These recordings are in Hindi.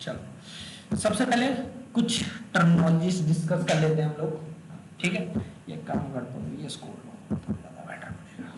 चलो सबसे पहले कुछ टर्मिनोलॉजीज डिस्कस कर लेते हैं हम लोग, ठीक है। ये काम करता हूँ, ये स्कोर ज़्यादा बेटर बनेगा।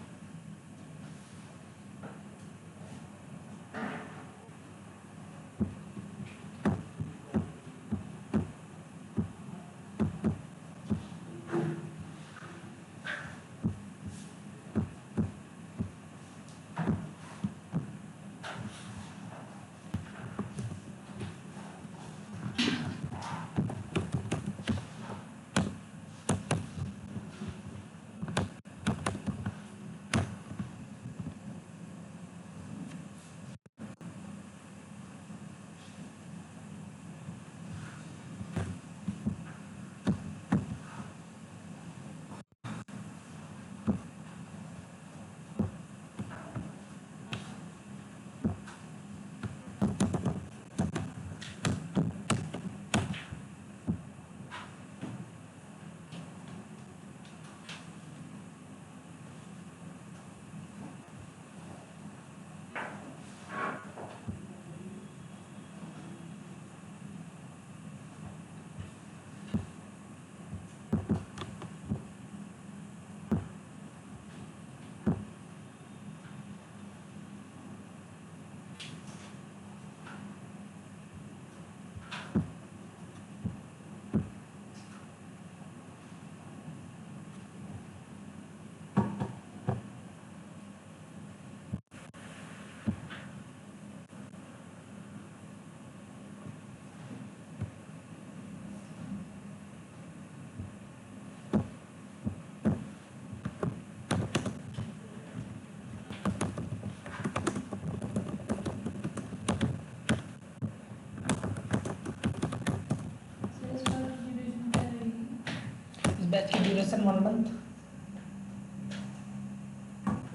बैच की ड्यूरेशन 1 मंथ,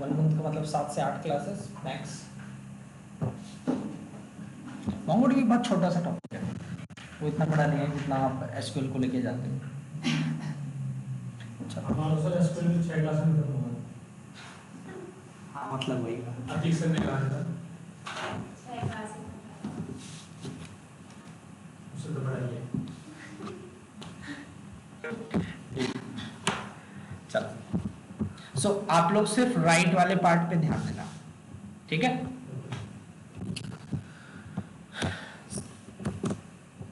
1 मंथ का मतलब 7 से 8 क्लासेस मैक्स। मोंगोडीबी बहुत छोटा सा टॉपिक है, वो इतना बड़ा नहीं है जितना आप एसक्यूएल को लेके जाते हो। हमारा सर एसक्यूएल में 6 क्लास में खत्म हुआ। हाँ मतलब वही अतीक सर ने कहा था 6 क्लास उससे तो बड़ा ही है। चलो सो आप लोग सिर्फ राइट वाले पार्ट पे ध्यान देना, ठीक है।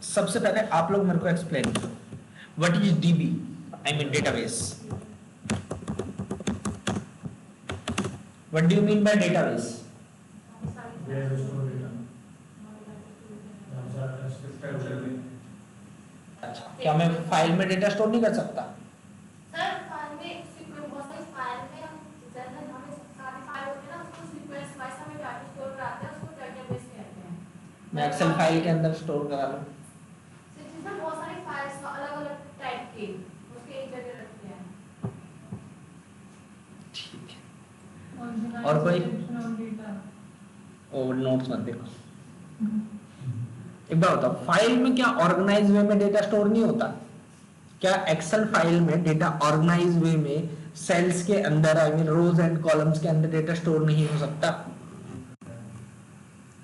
सबसे पहले आप लोग मेरे को एक्सप्लेन करो what is dB, I mean database. What do you mean by database? अच्छा, क्या मैं फाइल में डेटा स्टोर नहीं कर सकता? सर फाइल में सीक्वेंस बहुत सारी फाइल में हम जैसे हमें सारी फाइल होती है ना उसको सीक्वेंस वाइज हमें डाटा स्टोर कराते हैं, उसको डेटाबेस कहते हैं। मैं एक्सेल फाइल के अंदर स्टोर करा लूं? जिसमें बहुत सारी फाइल्स अलग-अलग टाइप की उसके एक जगह रखते हैं। ठीक है। और कोई और नोट्स मत देखो। एक बार बताओ, फाइल में क्या ऑर्गेनाइज वे में डेटा स्टोर नहीं होता? क्या एक्सेल फाइल में डेटा ऑर्गेनाइज वे में सेल्स के अंदर, I mean rows and columns के अंदर डेटा स्टोर नहीं हो सकता?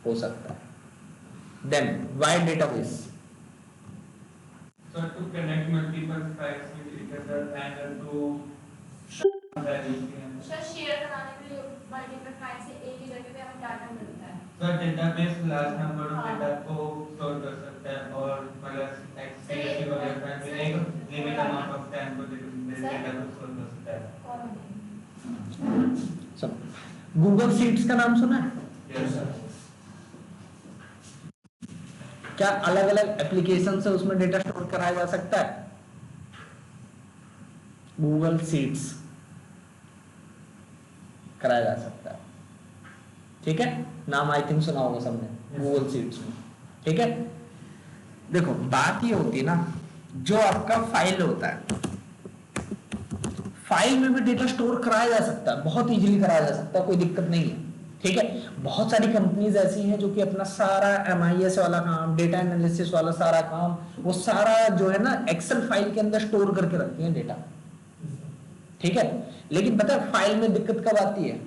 हो सकता है। Then why database? So to connect multiple files with each other and to sir share कराने के लिए मल्टीपल फाइल से एक ही जगह पे हमें डाटा मिलता है। So database large number of data को store कर सकता है और मतलब एक्सेल वगैरह फाइल में एक लिमिट अमाउंट ऑफ टाइम को डेटा को स्टोर कर सकता है। सब गूगल शीट्स का नाम सुना है? Yes sir. क्या अलग अलग एप्लीकेशन से उसमें डेटा स्टोर कराया जा सकता है? गूगल शीट्स कराया जा सकता है, ठीक है। नाम आई थिंक सुना होगा सबने गूगल शीट्स में, ठीक है। देखो बात ये होती है ना, जो आपका फाइल होता है, फाइल में भी डेटा स्टोर कराया जा सकता है, बहुत इजीली कराया जा सकता है, कोई दिक्कत नहीं है, ठीक है। बहुत सारी कंपनीज ऐसी हैं जो कि अपना सारा MIS वाला काम, डेटा एनालिसिस वाला सारा काम, वो सारा जो है ना एक्सेल फाइल के अंदर स्टोर करके रखती हैं डेटा, ठीक है। लेकिन पता है फाइल में दिक्कत कब आती है?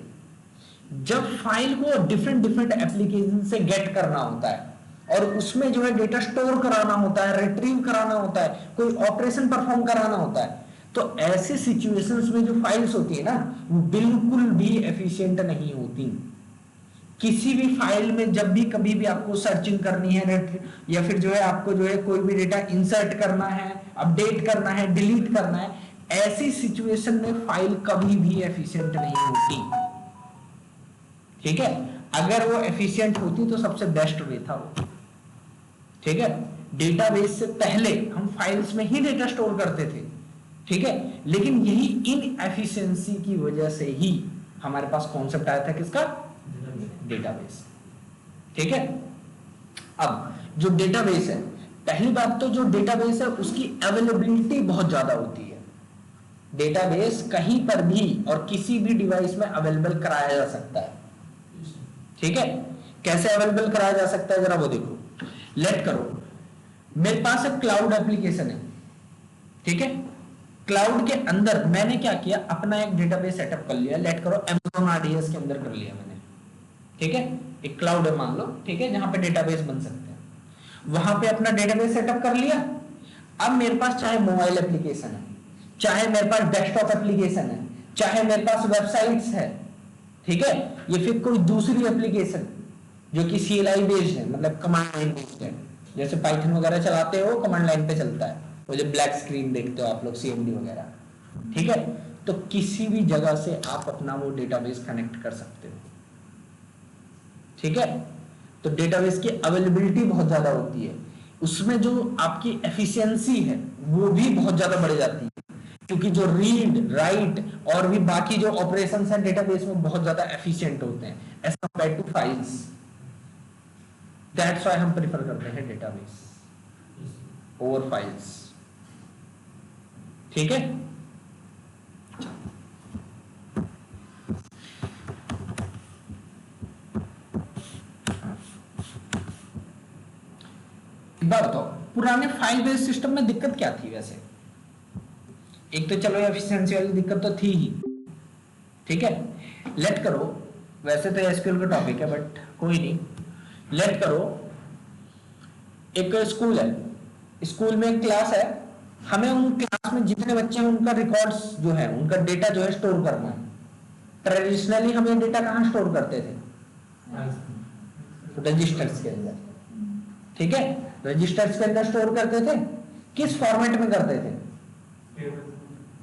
जब फाइल को डिफरेंट डिफरेंट एप्लीकेशन से गेट करना होता है और उसमें जो है डेटा स्टोर कराना होता है, रिट्रीव कराना होता है, कोई ऑपरेशन परफॉर्म कराना होता है, तो ऐसे सिचुएशंस में जो फाइल्स होती है ना, वो बिल्कुल भी एफिशिएंट नहीं होती। किसी भी फाइल में जब भी कभी भी आपको सर्चिंग करनी है या फिर जो है आपको जो है कोई भी डेटा इंसर्ट करना है, अपडेट करना है, डिलीट करना है, ऐसी सिचुएशन में फाइल कभी भी एफिशिएंट नहीं होती। ठीक है, अगर वो एफिशिएंट होती तो सबसे बेस्ट वे था वो। ठीक है, डेटाबेस से पहले हम फाइल्स में ही डेटा स्टोर करते थे। ठीक है, लेकिन यही इनएफिशिएंसी की वजह से ही हमारे पास कॉन्सेप्ट आया था किसका, डेटाबेस। ठीक है, अब जो डेटाबेस है, पहली बात तो जो डेटाबेस है उसकी अवेलेबिलिटी बहुत ज्यादा होती है। डेटाबेस कहीं पर भी और किसी भी डिवाइस में अवेलेबल कराया जा सकता है। ठीक है, कैसे अवेलेबल कराया जा सकता है जरा वो देखो। लेट करो मेरे पास एक क्लाउड एप्लीकेशन है। ठीक है, क्लाउड के अंदर मैंने क्या किया, अपना एक डेटाबेस सेटअप कर लिया। लेट करो Amazon RDS के अंदर कर लिया मैंने। ठीक है, एक क्लाउड है मान लो, ठीक है, जहां पे डेटाबेस बन सकते हैं, वहां पे अपना डेटाबेस सेटअप कर लिया। अब मेरे पास चाहे मोबाइल एप्लीकेशन है, चाहे मेरे पास डेस्कटॉप एप्लीकेशन है, चाहे मेरे पास वेबसाइट्स है, ठीक है, ये फिर कोई दूसरी एप्लीकेशन जो कि CLI बेस्ड है, मतलब कमांड लाइन बेस्ड है, जैसे पाइथन वगैरह चलाते हो कमांड लाइन पे चलता है, वो जो ब्लैक स्क्रीन देखते हो आप लोग CMD वगैरह। ठीक है, तो किसी भी जगह से आप अपना वो डेटाबेस कनेक्ट कर सकते हो। ठीक है, तो डेटाबेस की अवेलेबिलिटी बहुत ज्यादा होती है, उसमें जो आपकी एफिशिएंसी है वो भी बहुत ज्यादा बढ़ जाती है, क्योंकि जो रीड राइट और भी बाकी जो ऑपरेशंस हैं डेटाबेस में बहुत ज्यादा एफिशिएंट होते हैं as compare to files. That's why हम प्रेफर करते हैं डेटाबेस ओवर फाइल्स। ठीक है, एक बात बताओ, पुराने फाइल बेस्ड सिस्टम में दिक्कत क्या थी वैसे? एक तो चलो एफिशिएंसी वाली दिक्कत तो थी ही। ठीक है, लेट करो, वैसे तो एसक्यूएल का टॉपिक है बट कोई नहीं, लेट करो एक स्कूल है, स्कूल में एक क्लास है, हमें उन क्लास में जितने बच्चे हैं उनका रिकॉर्ड्स जो है, उनका डेटा जो है स्टोर करना है। ट्रेडिशनली हम ये डेटा कहाँ स्टोर करते थे? रजिस्टर्स के अंदर। ठीक है, रजिस्टर्स के अंदर स्टोर करते थे। किस फॉर्मेट में करते थे?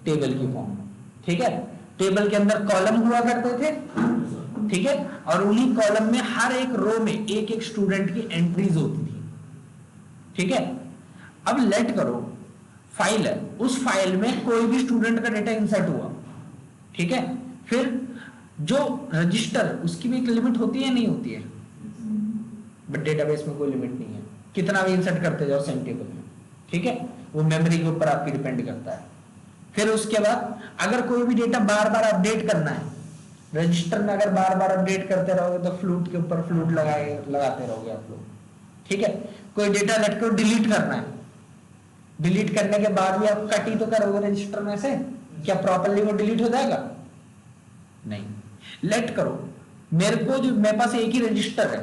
टेबल की फॉर्म में। ठीक है, टेबल के अंदर कॉलम हुआ करते थे। ठीक है, और उन्हीं कॉलम में हर एक रो में एक एक स्टूडेंट की एंट्रीज होती थी। ठीक है, अब लेट करो फाइल है, उस फाइल में कोई भी स्टूडेंट का डेटा इंसर्ट हुआ। ठीक है, फिर जो रजिस्टर उसकी भी एक लिमिट होती है नहीं होती है? बट डेटाबेस में कोई लिमिट नहीं है, कितना भी इंसर्ट करते जाओ सेम टेबल में। ठीक है, वो मेमोरी के ऊपर आपकी डिपेंड करता है। फिर उसके बाद अगर कोई भी डेटा बार बार अपडेट करना है रजिस्टर में, अगर बार बार अपडेट करते रहोगे तो फ्लूट के ऊपर फ्लूट लगाते रहोगे आप लोग। ठीक है, कोई डेटा लेट को डिलीट करना है, डिलीट करने के बाद भी आप कट ही तो करोगे रजिस्टर में से, क्या प्रॉपर्ली वो डिलीट हो जाएगा? नहीं। लेट करो मेरे पास एक ही रजिस्टर है,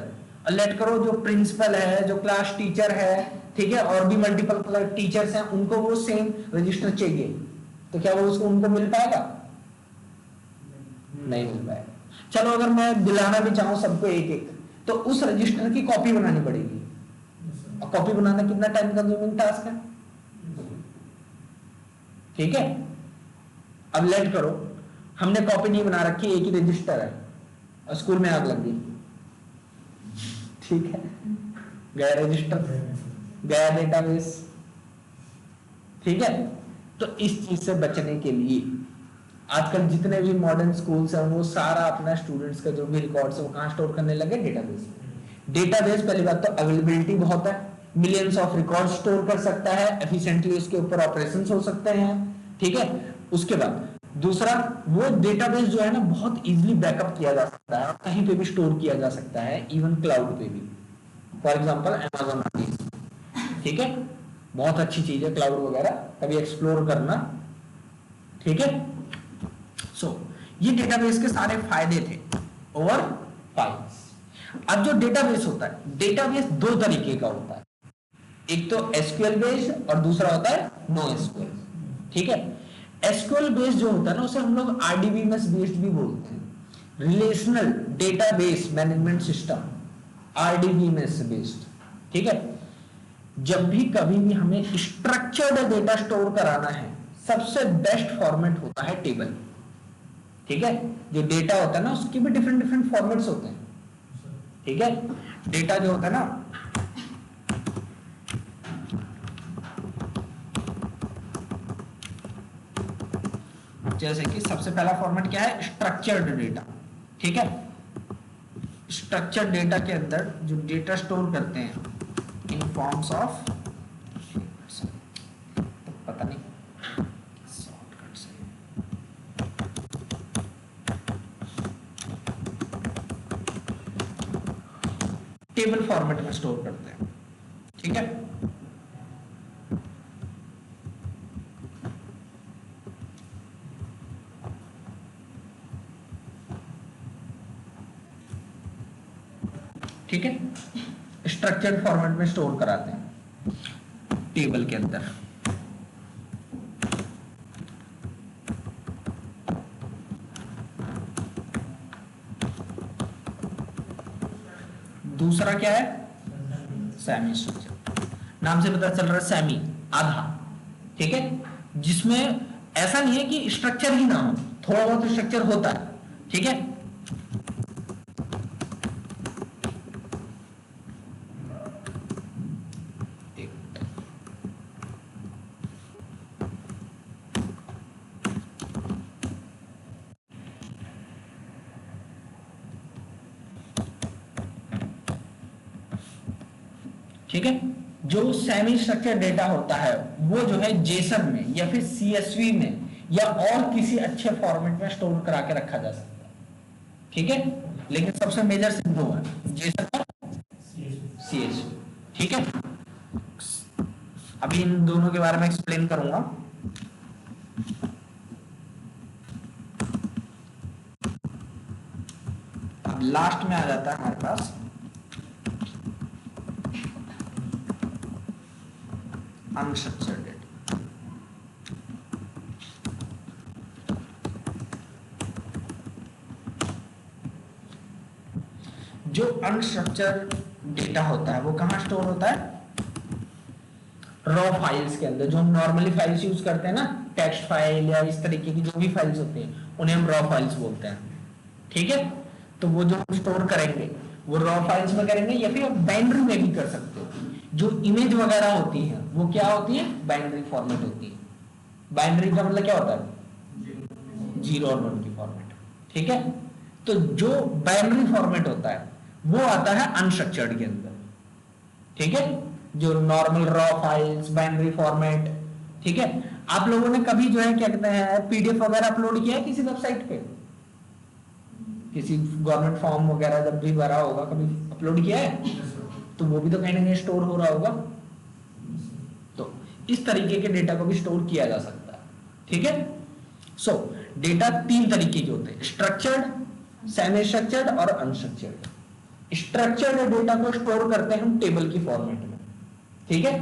और लेट करो जो प्रिंसिपल है, जो क्लास टीचर है, ठीक है, और भी मल्टीपल टीचर्स हैं, उनको वो सेम रजिस्टर चाहिए, तो क्या वो उसको उनको मिल पाएगा? नहीं मिल पाएगा। चलो अगर मैं दिलाना भी चाहूं सबको एक एक, तो उस रजिस्टर की कॉपी बनानी पड़ेगी, और कॉपी बनाना कितना टाइम कंज्यूमिंग टास्क है? ठीक है, अब लेट करो हमने कॉपी नहीं बना रखी, एक ही रजिस्टर है और स्कूल में आग लग गई। ठीक है, गया रजिस्टर, गया डेटाबेस। ठीक है, तो इस चीज से बचने के लिए आजकल जितने भी मॉडर्न स्कूल्स हैं वो सारा अपना स्टूडेंट्स का जो भी रिकॉर्ड्स है वो कहां स्टोर करने लगे? डेटाबेस। डेटाबेस पहली बात तो अवेलेबिलिटी बहुत है, मिलियंस ऑफ रिकॉर्ड स्टोर कर सकता है, एफिशिएंटली उसके ऊपर ऑपरेशंस हो सकते हैं। ठीक है, उसके बाद दूसरा, वो डेटाबेस जो है ना बहुत इजीली बैकअप किया जा सकता है, कहीं पे भी स्टोर किया जा सकता है, इवन क्लाउड पे भी। For example Amazon RDS। ठीक है, बहुत अच्छी चीज है क्लाउड वगैरह, कभी एक्सप्लोर करना। ठीक है, सो ये डेटाबेस के सारे फायदे थे ओवर फाइल्स। अब जो डेटाबेस होता है, डेटाबेस दो तरीके का होता है, एक तो एसक्यूएल बेस्ड और दूसरा होता है नो एसक्यूएल। ठीक है, एसक्यूएल बेस्ड जो होता है ना उसे हम लोग आरडीबीएमएस बेस्ड भी बोलते हैं, relational database management system, RDBMS based. ठीक है, जब भी कभी भी हमें स्ट्रक्चर्ड डेटा स्टोर कराना है सबसे बेस्ट फॉर्मेट होता है टेबल। ठीक है, जो डेटा होता है ना उसके भी डिफरेंट डिफरेंट फॉर्मेट्स होते हैं। ठीक है, डेटा जो होता है ना जैसे कि सबसे पहला फॉर्मेट क्या है, स्ट्रक्चर्ड डेटा। ठीक है, स्ट्रक्चर्ड डेटा के अंदर जो डेटा स्टोर करते हैं इन फॉर्म्स ऑफ, पता नहीं शॉर्टकट से, टेबल फॉर्मेट में स्टोर करते हैं। ठीक है, ठीक है, स्ट्रक्चर्ड फॉर्मेट में स्टोर कराते हैं टेबल के अंदर। दूसरा क्या है, सेमी स्ट्रक्चर। नाम से पता चल रहा है सेमी, आधा। ठीक है, जिसमें ऐसा नहीं है कि स्ट्रक्चर ही ना हो, थोड़ा बहुत स्ट्रक्चर होता है। ठीक है, ठीक है, जो सेमी स्ट्रक्चर्ड डेटा होता है वो जो है जेसन में या फिर सीएसवी में या और किसी अच्छे फॉर्मेट में स्टोर करा के रखा जा सकता है। ठीक है, लेकिन सबसे मेजर सिर्फ दो है, जेसन और सीएसवी। ठीक है, अभी इन दोनों के बारे में एक्सप्लेन करूंगा। अब लास्ट में आ जाता है हमारे पास अनस्ट्रक्चर्ड डेटा। जो अनस्ट्रक्चर्ड डेटा होता है वो कहां स्टोर होता है, रॉ फाइल्स के अंदर। जो हम नॉर्मली फाइल्स यूज करते हैं ना, टेक्स्ट फाइल या इस तरीके की जो भी फाइल्स होती हैं उन्हें हम रॉ फाइल्स बोलते हैं। ठीक है, तो वो जो हम स्टोर करेंगे वो रॉ फाइल्स में करेंगे या फिर आप बाइनरी में भी कर सकते हो। जो इमेज वगैरह होती है वो क्या होती है, बाइनरी फॉर्मेट होती है। बाइनरी का मतलब क्या होता है, 0 और 1 की फॉर्मेट। ठीक है, तो जो बाइनरी फॉर्मेट होता है वो आता है अनस्ट्रक्चर्ड के अंदर। ठीक है, जो normal raw files, binary format. ठीक है, आप लोगों ने कभी जो है क्या कहते हैं पीडीएफ वगैरह अपलोड किया है किसी वेबसाइट पे, किसी गवर्नमेंट फॉर्म वगैरह जब भी भरा होगा कभी अपलोड किया है, तो वो भी तो कहीं ना कहीं स्टोर हो रहा होगा। तो इस तरीके के डेटा को भी स्टोर किया जा सकता है। ठीक है, सो डेटा 3 तरीके के होते हैं, स्ट्रक्चर्ड, सेमी स्ट्रक्चर्ड और अनस्ट्रक्चर्ड। स्ट्रक्चर्ड डेटा को स्टोर करते हैं हम टेबल की फॉर्मेट में। ठीक है,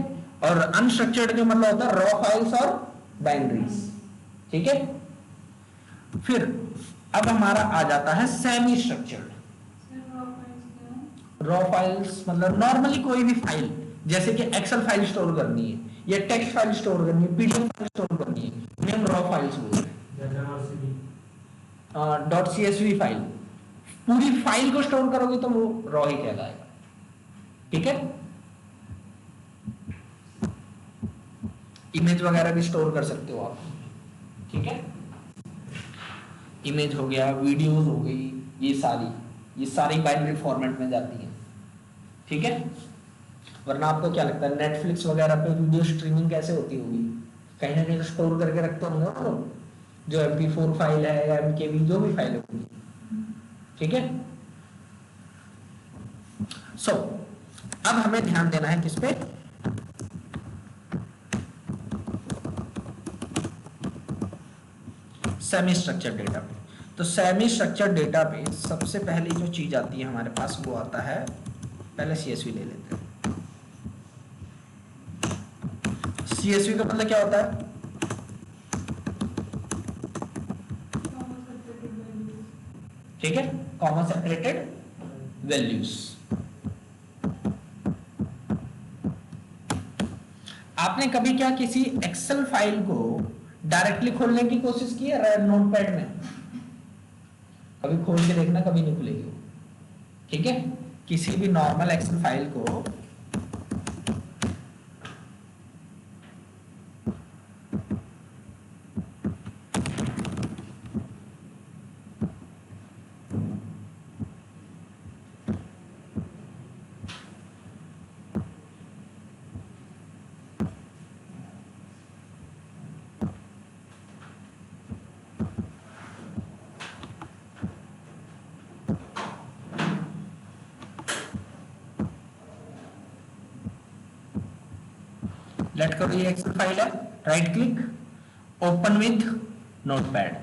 और अनस्ट्रक्चर्ड का मतलब होता है रॉ फाइल्स और बाइनरीज। ठीक है, फिर अब हमारा आ जाता है सेमी स्ट्रक्चर्ड। रॉ फाइल्स मतलब नॉर्मली कोई भी फाइल, जैसे कि एक्सेल फाइल स्टोर करनी है या टेक्स्ट फाइल स्टोर करनी है, पीडीएफ फाइल स्टोर करनी है, उन्हें हम रॉ फाइल्स बोलते हैं। .csv फाइल, पूरी फाइल को स्टोर करोगे तो वो रॉ ही कहलाएगा। ठीक है, इमेज वगैरह भी स्टोर कर सकते हो आप। ठीक है, इमेज हो गया, वीडियोस हो गई, ये सारी बाइनरी फॉर्मेट में जाती है। ठीक है, वरना आपको क्या लगता है नेटफ्लिक्स वगैरह पे वीडियो स्ट्रीमिंग कैसे होती होगी, कहीं ना कहीं तो स्टोर करके रखते होंगे वो, जो MP4 फाइल है या MKV जो भी फाइल होगी। ठीक है, सो अब हमें ध्यान देना है किस पे, सेमी स्ट्रक्चर्ड डेटा पे। तो सेमी स्ट्रक्चर्ड डेटाबेस सबसे पहली जो चीज आती है हमारे पास वो आता है, पहले सीएसवी ले लेते हैं। सीएसवी का मतलब क्या होता है? ठीक है, कॉमा सेपरेटेड वैल्यूज। आपने कभी क्या किसी एक्सेल फाइल को डायरेक्टली खोलने की कोशिश की है नोटपैड में? कभी खोल के देखना, कभी नहीं खुलेगी वो। ठीक है, किसी भी नॉर्मल एक्सेल फाइल को लेट करो, ये एक्सेल फाइल है, right click, open with notepad,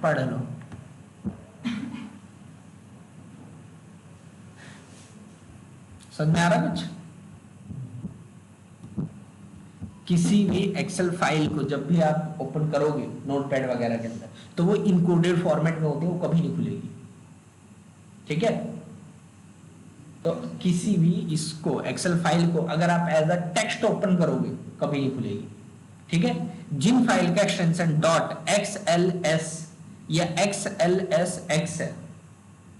पढ़ लो। समझ में आ रहा कुछ? किसी भी एक्सेल फाइल को जब भी आप ओपन करोगे नोटपैड वगैरह के अंदर, तो वो इनकोडेड फॉर्मेट में होती है, वो कभी नहीं खुलेगी। ठीक है, तो किसी भी इसको एक्सेल फाइल को अगर आप एज अ टेक्स्ट ओपन करोगे कभी नहीं खुलेगी। ठीक है, जिन फाइल का एक्सटेंशन डॉट XLS या XLSX है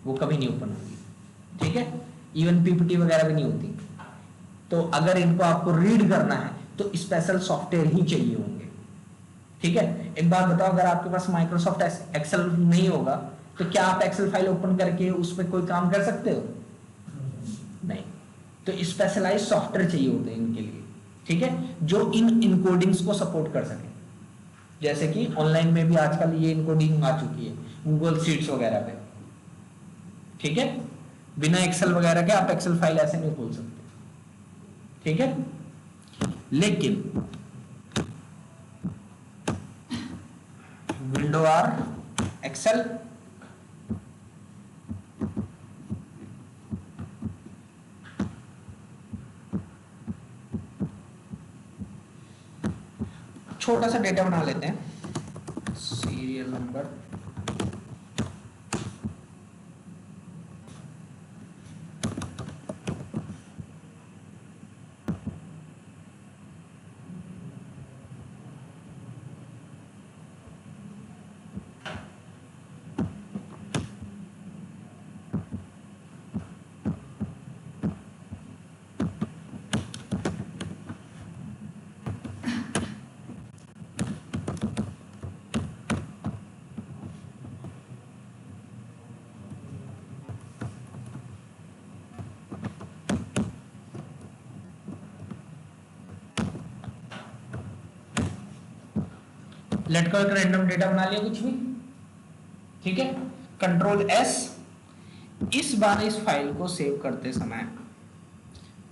वो कभी नहीं ओपन होगी। ठीक है, इवन पीपीटी वगैरह भी नहीं होती। तो अगर इनको आपको रीड करना है तो स्पेशल सॉफ्टवेयर ही चाहिए होंगे। ठीक है, एक बात बताओ, अगर आपके पास माइक्रोसॉफ्ट एक्सेल नहीं होगा तो क्या आप एक्सेल फाइल ओपन करके उसमें कोई काम कर सकते हो? नहीं। तो स्पेशलाइज्ड सॉफ्टवेयर चाहिए होते हैं इनके लिए। ठीक है, जो इन इनकोडिंग्स को सपोर्ट कर सके। जैसे कि ऑनलाइन में भी आजकल ये इनकोडिंग आ चुकी है गूगल शीट्स वगैरह पे। ठीक है, बिना एक्सेल वगैरह के आप एक्सेल फाइल ऐसे नहीं खोल सकते। ठीक है, लेकिन विंडो आर एक्सेल छोटा सा डेटा बना लेते हैं, सीरियल नंबर, लेट को एक रैंडम डेटा बना लिया कुछ भी। ठीक है, कंट्रोल S। इस बार इस फाइल को सेव करते समय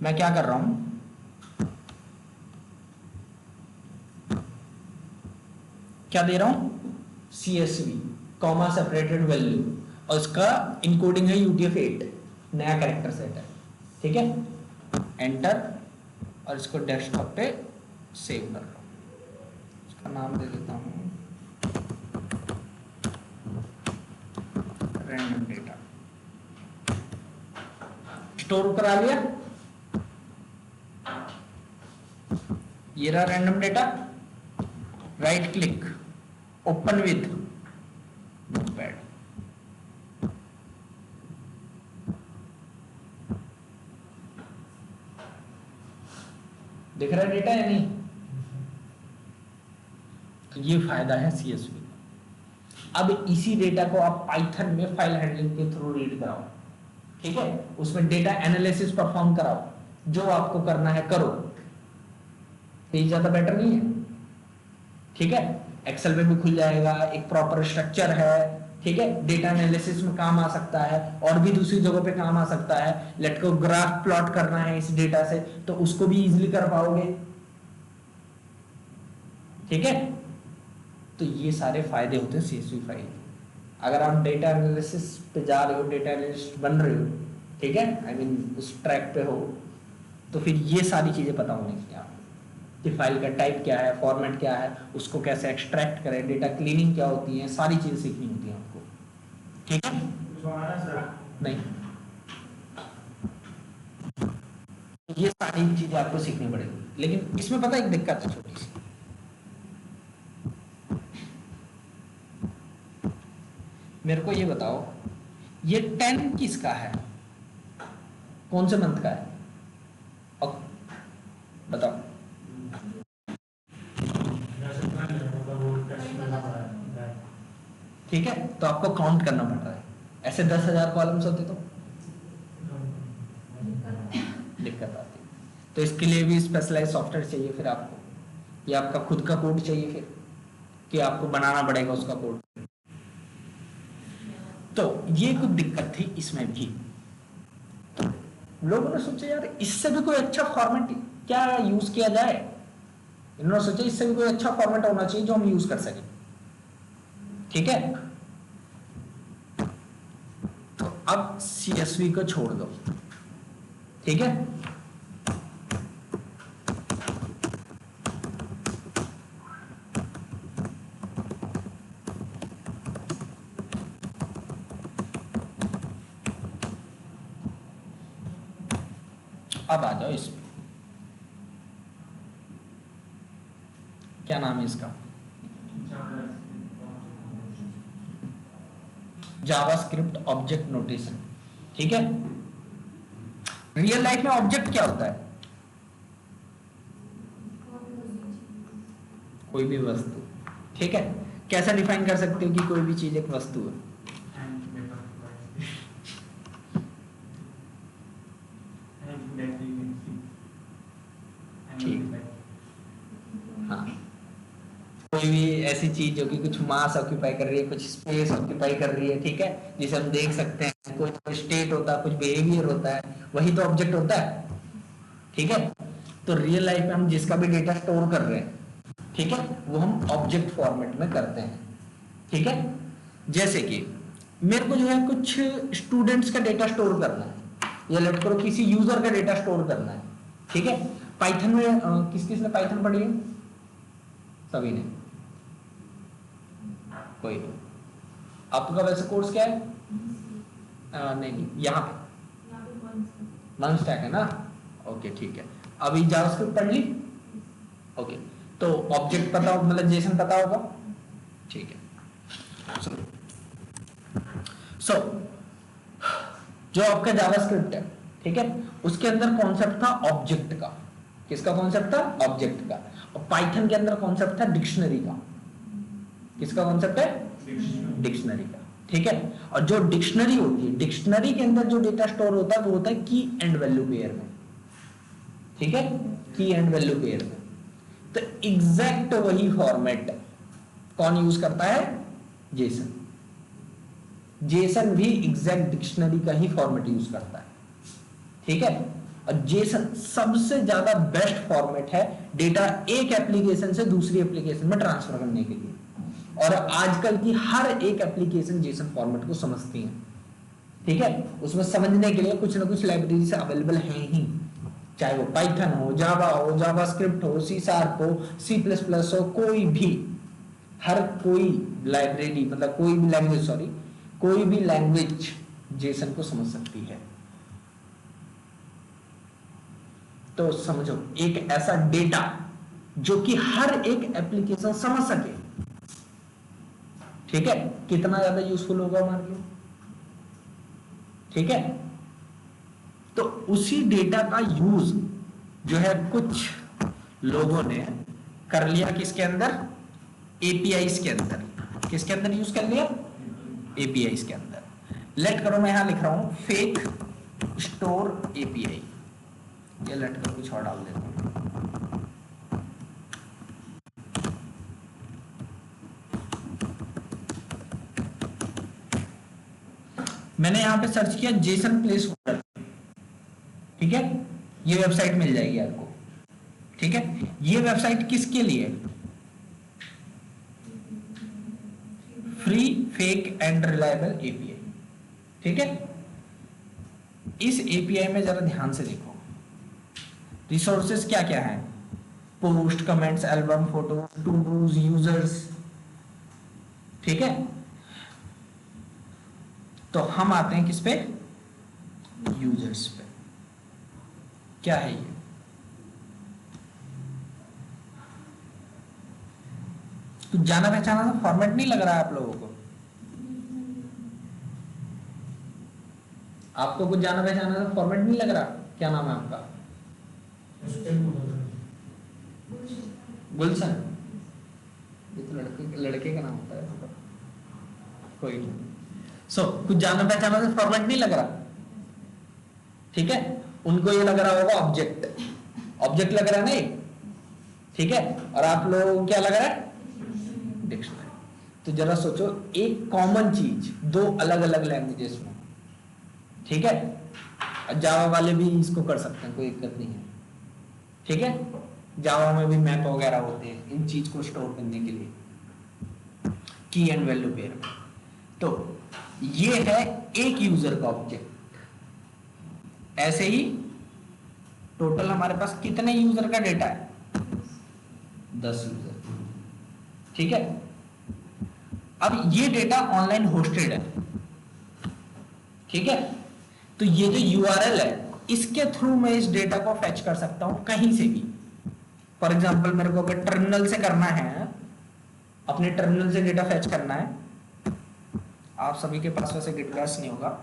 मैं क्या कर रहा हूं, क्या दे रहा हूं, CSV कॉमा सेपरेटेड वैल्यू, और इसका इनकोडिंग है UTF-8, नया कैरेक्टर सेट है। ठीक है, एंटर, और इसको डेस्कटॉप पे सेव कर लो। इसका नाम दे देता हूं रैंडम डेटा। स्टोर करा लिया, ये रहा random data. Right click, open with notepad. दिख रहा है डेटा या नहीं? ये फायदा है CSV। अब इसी डेटा को आप पाइथन में फाइल हैंडलिंग के थ्रू रीड कराओ। ठीक है, उसमें डेटा एनालिसिस परफॉर्म कराओ, जो आपको करना है करो। ये ज्यादा बेटर नहीं है? ठीक है, एक्सेल में भी खुल जाएगा, एक प्रॉपर स्ट्रक्चर है। ठीक है, डेटा एनालिसिस में काम आ सकता है, और भी दूसरी जगह पे काम आ सकता है। लेट को ग्राफ प्लॉट करना है इस डेटा से, तो उसको भी इजीली कर पाओगे। ठीक है, तो ये सारे फायदे होते हैं CSV फाइल। अगर आप डेटा एनालिसिस पे जा रहे हो, डेटा एनालिस्ट बन रहे हो, ठीक है, आई मीन उस ट्रैक पे हो, तो फिर ये सारी चीजें पता होनी चाहिए आपको कि फाइल का टाइप क्या है, फॉर्मेट क्या है, उसको कैसे एक्सट्रैक्ट करें, डेटा क्लीनिंग क्या होती है, सारी चीजें सीखनी होती है आपको, ठीक है। नहीं, ये सारी चीजें आपको सीखनी पड़ेगी, लेकिन इसमें पता है एक दिक्कत है छोटी सी। मेरे को ये बताओ, ये 10 किसका है, कौन से मंथ का है, और बताओ। ठीक है, तो आपको काउंट करना पड़ रहा है। ऐसे 10,000 कॉलम्स होते तो दिक्कत आती। तो इसके लिए भी स्पेशलाइज सॉफ्टवेयर चाहिए फिर आपको, या आपका खुद का कोड चाहिए फिर, कि आपको बनाना पड़ेगा उसका कोड। तो ये कुछ दिक्कत थी इसमें भी। तो लोगों ने सोचा यार इससे भी कोई अच्छा फॉर्मेट क्या यूज किया जाए, इन्होंने सोचा इससे भी कोई अच्छा फॉर्मेट होना चाहिए जो हम यूज कर सकें, ठीक है। तो अब CSV को छोड़ दो, ठीक है। अब आ जाओ इसमें, क्या नाम है इसका, जावास्क्रिप्ट ऑब्जेक्ट नोटेशन, ठीक है। रियल लाइफ में ऑब्जेक्ट क्या होता है, कोई भी वस्तु, ठीक है। कैसा डिफाइन कर सकते हो कि कोई भी चीज एक वस्तु है, हाँ, कोई भी ऐसी चीज जो कि कुछ मास ऑक्यूपाई कर रही है, कुछ स्पेस ऑक्यूपाई कर रही है, ठीक है, जिसे हम देख सकते हैं, कोई स्टेट होता है, कुछ बिहेवियर होता है, वही तो ऑब्जेक्ट होता है, ठीक है। तो रियल लाइफ में हम जिसका भी डेटा स्टोर कर रहे हैं, ठीक है, वो हम ऑब्जेक्ट फॉर्मेट में करते हैं, ठीक है। जैसे कि मेरे को जो है कुछ स्टूडेंट्स का डेटा स्टोर करना है, या लेट करो किसी यूजर का डेटा स्टोर करना है, ठीक है। पाइथन में किस किस ने पाइथन पढ़ी है, सभी ने, कोई नहीं। आपका वैसे कोर्स क्या है, नहीं यहाँ पे वन स्टैक है ना, ओके ठीक है। अभी जावास्क्रिप्ट पढ़ ली, ओके। तो ऑब्जेक्ट पता हो, मतलब जेसन पता होगा, ठीक है। सो जो आपका जावास्क्रिप्ट है, ठीक है, उसके अंदर कॉन्सेप्ट था ऑब्जेक्ट का, किसका कॉन्सेप्ट था, ऑब्जेक्ट का। और पाइथन के अंदर कॉन्सेप्ट था डिक्शनरी का, किसका कॉन्सेप्ट है, डिक्शनरी का, ठीक है। और जो डिक्शनरी होती है, डिक्शनरी के अंदर जो डेटा स्टोर होता है वो होता है की एंड वैल्यू पेयर में, ठीक है, की एंड वैल्यू पेयर में। तो एग्जैक्ट वही फॉर्मेट कौन यूज करता है, जेसन। जेसन भी एग्जैक्ट डिक्शनरी का ही फॉर्मेट यूज करता है, ठीक है। और जेसन सबसे ज्यादा बेस्ट फॉर्मेट है डेटा एक एप्लीकेशन से दूसरी एप्लीकेशन में ट्रांसफर करने के लिए, और आजकल की हर एक एप्लीकेशन जेसन फॉर्मेट को समझती है, ठीक है। उसमें समझने के लिए कुछ ना कुछ लाइब्रेरी से अवेलेबल है ही, चाहे वो पाइथन हो, जावा हो, जावास्क्रिप्ट हो, सी शार्प हो, C++ हो, कोई भी, हर कोई लाइब्रेरी, मतलब कोई भी लैंग्वेज, सॉरी, कोई भी लैंग्वेज जेसन को समझ सकती है। तो समझो एक ऐसा डेटा जो कि हर एक एप्लीकेशन समझ सके, ठीक है, कितना ज्यादा यूजफुल होगा हमारे लिए, ठीक है। तो उसी डेटा का यूज जो है कुछ लोगों ने कर लिया, किसके अंदर, एपीआईज के अंदर, किसके अंदर यूज कर लिया, एपीआईज के अंदर। लेट करो मैं यहां लिख रहा हूं फेक स्टोर एपीआई, ये लेट कर कुछ और डाल देता हूं। मैंने यहां पे सर्च किया जेसन प्लेस होल्डर, ठीक है, ये वेबसाइट मिल जाएगी आपको, ठीक है। ये वेबसाइट किसके लिए, free fake and reliable API. ठीक है, इस एपीआई में जरा ध्यान से देखो, रिसोर्सेज क्या क्या है, post, comments, album, photo, to dos, users. ठीक है, तो हम आते हैं किस पे, यूजर्स पे। क्या है ये, कुछ जाना पहचाना सा फॉर्मेट नहीं लग रहा है आप लोगों को? आपको कुछ जाना पहचाना सा फॉर्मेट नहीं लग रहा? क्या नाम है आपका? SQL बोला था। गुलशन, ये तो लड़के का नाम होता है, कोई नहीं। कुछ जाना पहचाना सा फॉर्मेट नहीं लग रहा? ठीक है, उनको ये लग रहा होगा ऑब्जेक्ट, ऑब्जेक्ट लग रहा है नहीं? ठीक है, और आप लोगों को क्या लग रहा है, डिक्शनरी। तो जरा सोचो, एक कॉमन चीज दो अलग अलग लैंग्वेजेस में। ठीक है, जावा वाले भी इसको कर सकते हैं, कोई दिक्कत नहीं है। ठीक है, जावा में भी मैप वगैरह होते हैं इन चीज को स्टोर करने के लिए, की एंड वैल्यू पेयर। तो ये है एक यूजर का ऑब्जेक्ट। ऐसे ही टोटल हमारे पास कितने यूजर का डेटा है, 10 यूजर। ठीक है, अब ये डेटा ऑनलाइन होस्टेड है। ठीक है, तो ये जो यूआरएल है, इसके थ्रू मैं इस डेटा को फेच कर सकता हूं कहीं से भी। फॉर एग्जांपल मेरे को अगर टर्मिनल से करना है, अपने टर्मिनल से डेटा फेच करना है, आप सभी के पास वैसे गिट बैश नहीं होगा,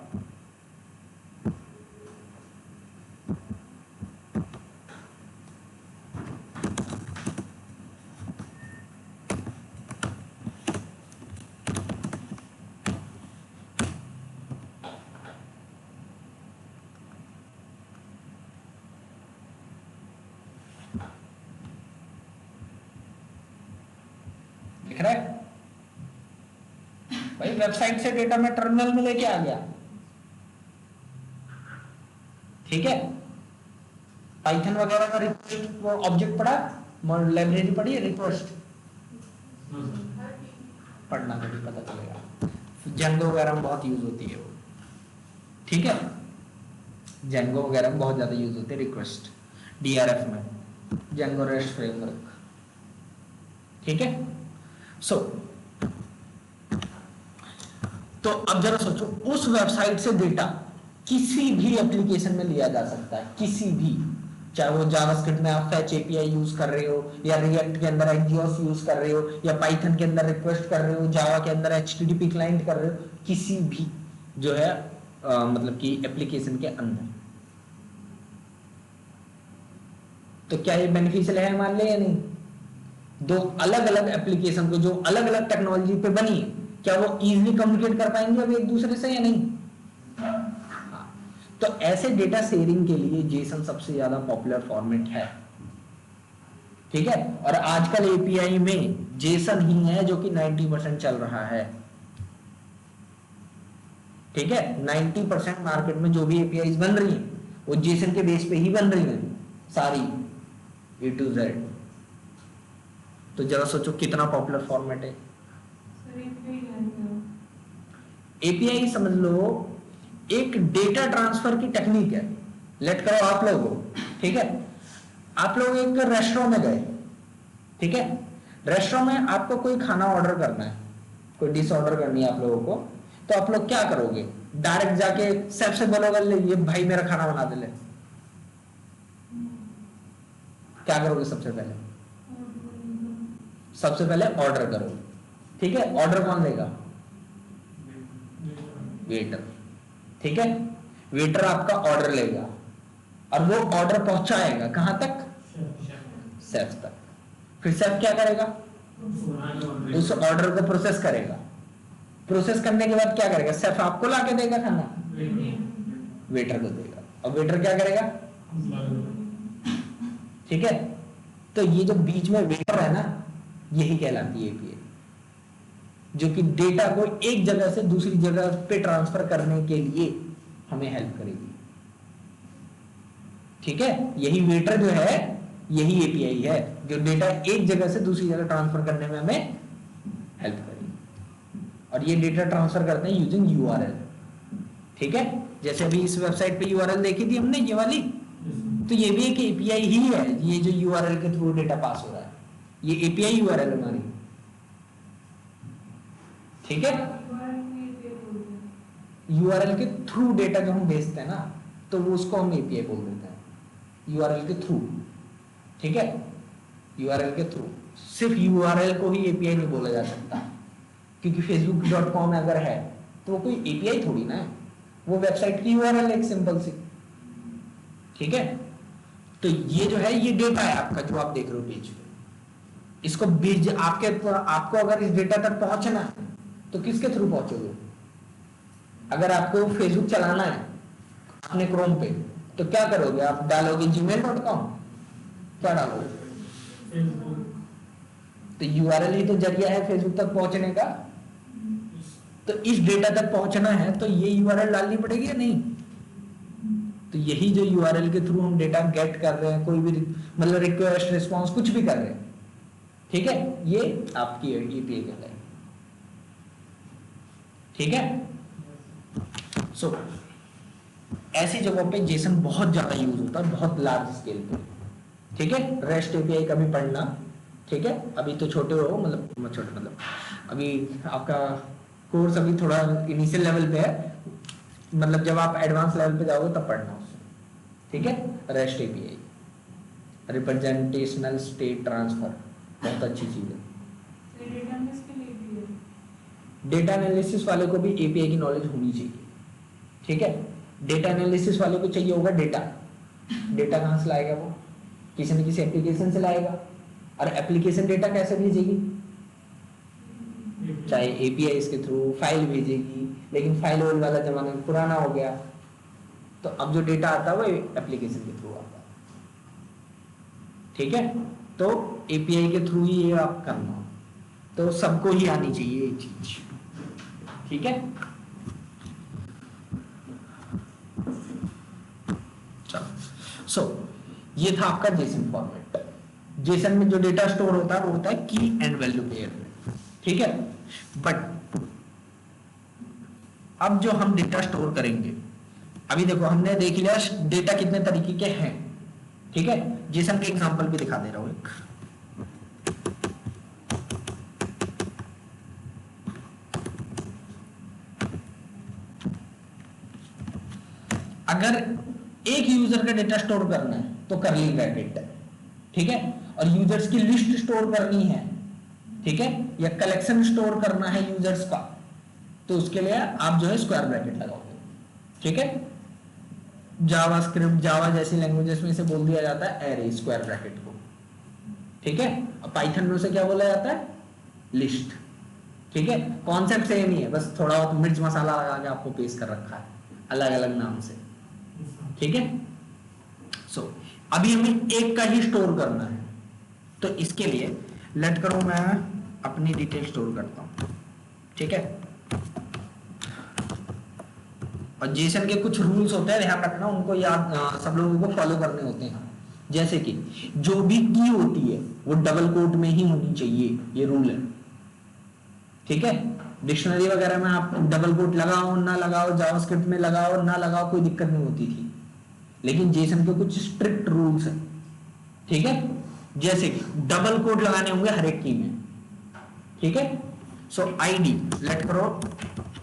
दिख रहा है भाई? वेबसाइट से डेटा मैं टर्मिनल में लेके आ गया। ठीक है, पाइथन वगैरह का रिक्वेस्ट ऑब्जेक्ट पढ़ा, लाइब्रेरी पढ़ी है रिक्वेस्ट, पढ़ना कभी पता चलेगा। जेंगो वगैरह में बहुत यूज होती है वो। ठीक है, जेंगो वगैरह में बहुत ज्यादा यूज होती है रिक्वेस्ट, डीआरएफ में, जेंगो रेस्ट फ्रेमवर्क। ठीक है, तो अब जरा सोचो, उस वेबसाइट से डेटा किसी भी एप्लीकेशन में लिया जा सकता है, किसी भी, चाहे वो जावास्क्रिप्ट में आप फेच एपीआई यूज कर रहे हो, या रिएक्ट के अंदर एक्जियोस यूज कर रहे हो, या पाइथन के अंदर रिक्वेस्ट कर रहे हो, जावा के अंदर एचटीटीपी क्लाइंट कर रहे हो, किसी भी जो है मतलब कि एप्लीकेशन के अंदर। तो क्या ये बेनिफिशियल है मान ले या नहीं? दो अलग अलग एप्लीकेशन को जो अलग अलग टेक्नोलॉजी पे बनी है, क्या वो इजीली कम्युनिकेट कर पाएंगे अब एक दूसरे से या नहीं? तो ऐसे डेटा शेयरिंग के लिए जेसन सबसे ज्यादा पॉपुलर फॉर्मेट है। ठीक है, और आजकल एपीआई में जेसन ही है जो कि 90% चल रहा है। ठीक है, 90% मार्केट में जो भी एपीआई बन रही है वो जेसन के बेस पे ही बन रही है सारी, A to Z। तो जरा सोचो कितना पॉपुलर फॉर्मेट है। एपीआई समझ लो एक डेटा ट्रांसफर की टेक्निक है। लेट करो आप लोग हो, ठीक है, आप लोग एक रेस्टोरेंट में गए, ठीक है, रेस्टोरेंट में आपको कोई खाना ऑर्डर करना है, कोई डिश ऑर्डर करनी है आप लोगों को, तो आप लोग क्या करोगे? डायरेक्ट जाके शेफ से बोलोगे ले ये भाई मेरा खाना बना दे ले, क्या करोगे? सबसे पहले ऑर्डर करो। ठीक है, ऑर्डर कौन देगा? वेटर। ठीक है, वेटर आपका ऑर्डर लेगा और वो ऑर्डर पहुंचाएगा कहां तक? शेफ तक। फिर शेफ क्या करेगा? उस ऑर्डर को प्रोसेस करेगा। प्रोसेस करने के बाद क्या करेगा? शेफ आपको लाके देगा खाना, वेटर को देगा, और वेटर क्या करेगा? ठीक है, तो ये जो बीच में वेटर है ना, यही कहलाती है एपीआई, जो कि डेटा को एक जगह से दूसरी जगह पे ट्रांसफर करने के लिए हमें हेल्प करेगी। ठीक है, यही वेटर जो है यही एपीआई है जो डेटा एक जगह से दूसरी जगह ट्रांसफर करने में हमें हेल्प करेगी। और और ये डेटा ट्रांसफर करते हैं यूजिंग यूआरएल। ठीक है, जैसे अभी इस वेबसाइट पे यूआरएल देखी थी हमने ये वाली, तो ये भी एक एपीआई ही है, ये जो यूआरएल के थ्रू डेटा पास हो रहा है, ये एपीआई यूआरएल हमारी। ठीक है, यूआरएल के थ्रू डेटा जो हम भेजते हैं ना, तो वो उसको हम एपीआई बोल देते हैं, यूआरएल के थ्रू। ठीक है, यूआरएल के थ्रू, सिर्फ यूआरएल को ही एपीआई नहीं बोला जा सकता, क्योंकि facebook.com अगर है तो वो कोई एपीआई थोड़ी ना है, वो वेबसाइट की यूआरएल है एक सिंपल सी। ठीक है, तो ये जो है ये डेटा है आपका जो आप देख रहे हो पेज पे, इसको भेज आपको अगर इस डेटा तक पहुंचना है तो किसके थ्रू पहुंचोगे? अगर आपको फेसबुक चलाना है अपने क्रोम पे तो क्या करोगे? आप डालोगे gmail.com, क्या डालोगे? तो यूआरएल ही तो जरिया है फेसबुक तक पहुंचने का। तो इस डेटा तक पहुंचना है तो ये यूआरएल डालनी पड़ेगी या नहीं? तो यही जो यूआरएल के थ्रू हम डेटा गेट कर रहे हैं, कोई भी मतलब रिक्वेस्ट रिस्पांस कुछ भी कर रहे हैं, ठीक है, ये आपकी एपीआई कहलाएगी। ठीक है, सो ऐसी जगहों पे जेसन बहुत ज्यादा यूज होता है, बहुत लार्ज स्केल पे। ठीक है, रेस्ट एपीआई का भी पढ़ना। ठीक है, अभी तो छोटे हो, मतलब अभी आपका कोर्स अभी थोड़ा इनिशियल लेवल पे है, मतलब जब आप एडवांस लेवल पे जाओगे तब पढ़ना उससे। ठीक है, rest API, representational state transfer, बहुत अच्छी चीज है। डेटा एनालिसिस वाले को भी एपीआई की नॉलेज होनी चाहिए। ठीक है, डेटा एनालिसिस वाले को चाहिए होगा डेटा कहाँ से लाएगा? वो किसी न किसी एप्लीकेशन से लाएगा, और एप्लीकेशन डेटा कैसे भेजेगी? चाहे एपीआई के थ्रू फाइल भेजेगी, लेकिन फाइल वाला जमाना पुराना हो गया, तो अब जो डेटा आता है वो एप्लीकेशन के थ्रू आता है। ठीक है, तो एपीआई के थ्रू ही ये आप करना, तो सबको ही आनी चाहिए ये चीज। ठीक है, चलो, सो ये था आपका जेसन फॉर्मेट। जेसन में जो डेटा स्टोर होता है वो होता है की एंड वैल्यू पेयर में। ठीक है, बट अब जो हम डेटा स्टोर करेंगे, अभी देखो हमने देख लिया डेटा कितने तरीके के हैं। ठीक है, जेसन के एग्जांपल भी दिखा दे रहा हूं एक। अगर एक यूजर का डेटा स्टोर करना है तो कर्ली ब्रैकेट है। ठीक है, और यूजर्स की लिस्ट स्टोर करनी है, ठीक है, या कलेक्शन स्टोर करना है यूजर्स का, तो उसके लिए आप जो है स्क्वायर ब्रैकेट लगाओगे। ठीक है, जावास्क्रिप्ट, जावा जैसी लैंग्वेजेस में से बोल दिया जाता है एरे, स्क्वायर ब्रैकेट को। ठीक है, और पाइथन में उसे क्या बोला जाता है? लिस्ट। ठीक है, कॉन्सेप्ट सेम ही है, बस थोड़ा बहुत मिर्च मसाला लगा के आपको पेश कर रखा है अलग अलग नाम से। ठीक है, सो अभी हमें एक का ही स्टोर करना है, तो इसके लिए लेट करो मैं अपनी डिटेल स्टोर करता हूं। ठीक है, और जेसन के कुछ रूल्स होते हैं, ध्यान रखना, उनको याद सब लोगों को फॉलो करने होते हैं। जैसे कि जो भी की होती है वो डबल कोट में ही होनी चाहिए, ये रूल है। ठीक है, डिक्शनरी वगैरह में आप डबल कोट लगाओ ना लगाओ, जावास्क्रिप्ट में लगाओ ना लगाओ, कोई दिक्कत नहीं होती थी, लेकिन जेसन के कुछ स्ट्रिक्ट रूल्स हैं। ठीक है, जैसे कि डबल कोट लगाने होंगे हर एक की में। ठीक है, सो आईडी लेट करो,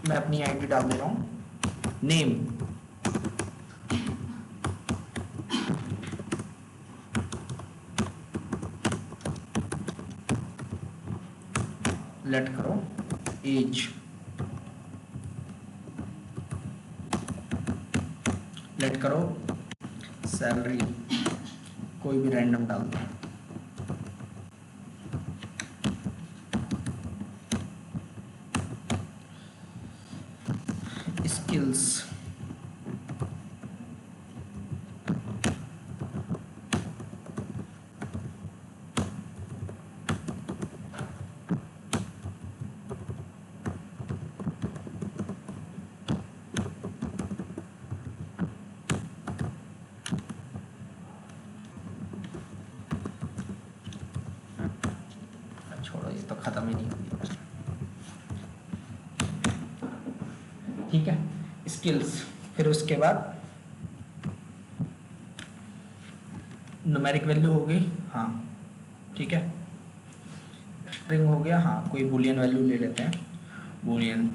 मैं अपनी आईडी डाल दे रहा हूं, नेम, लेट करो एज, लेट करो सैलरी, कोई भी रैंडम डाल दो, स्किल्स, छोड़ो ये तो खत्म ही नहीं होगी। ठीक है, स्किल्स, फिर उसके बाद न्यूमेरिक वैल्यू हो गई, हाँ ठीक है, स्ट्रिंग हो गया, हाँ कोई बूलियन वैल्यू ले लेते हैं, बूलियन,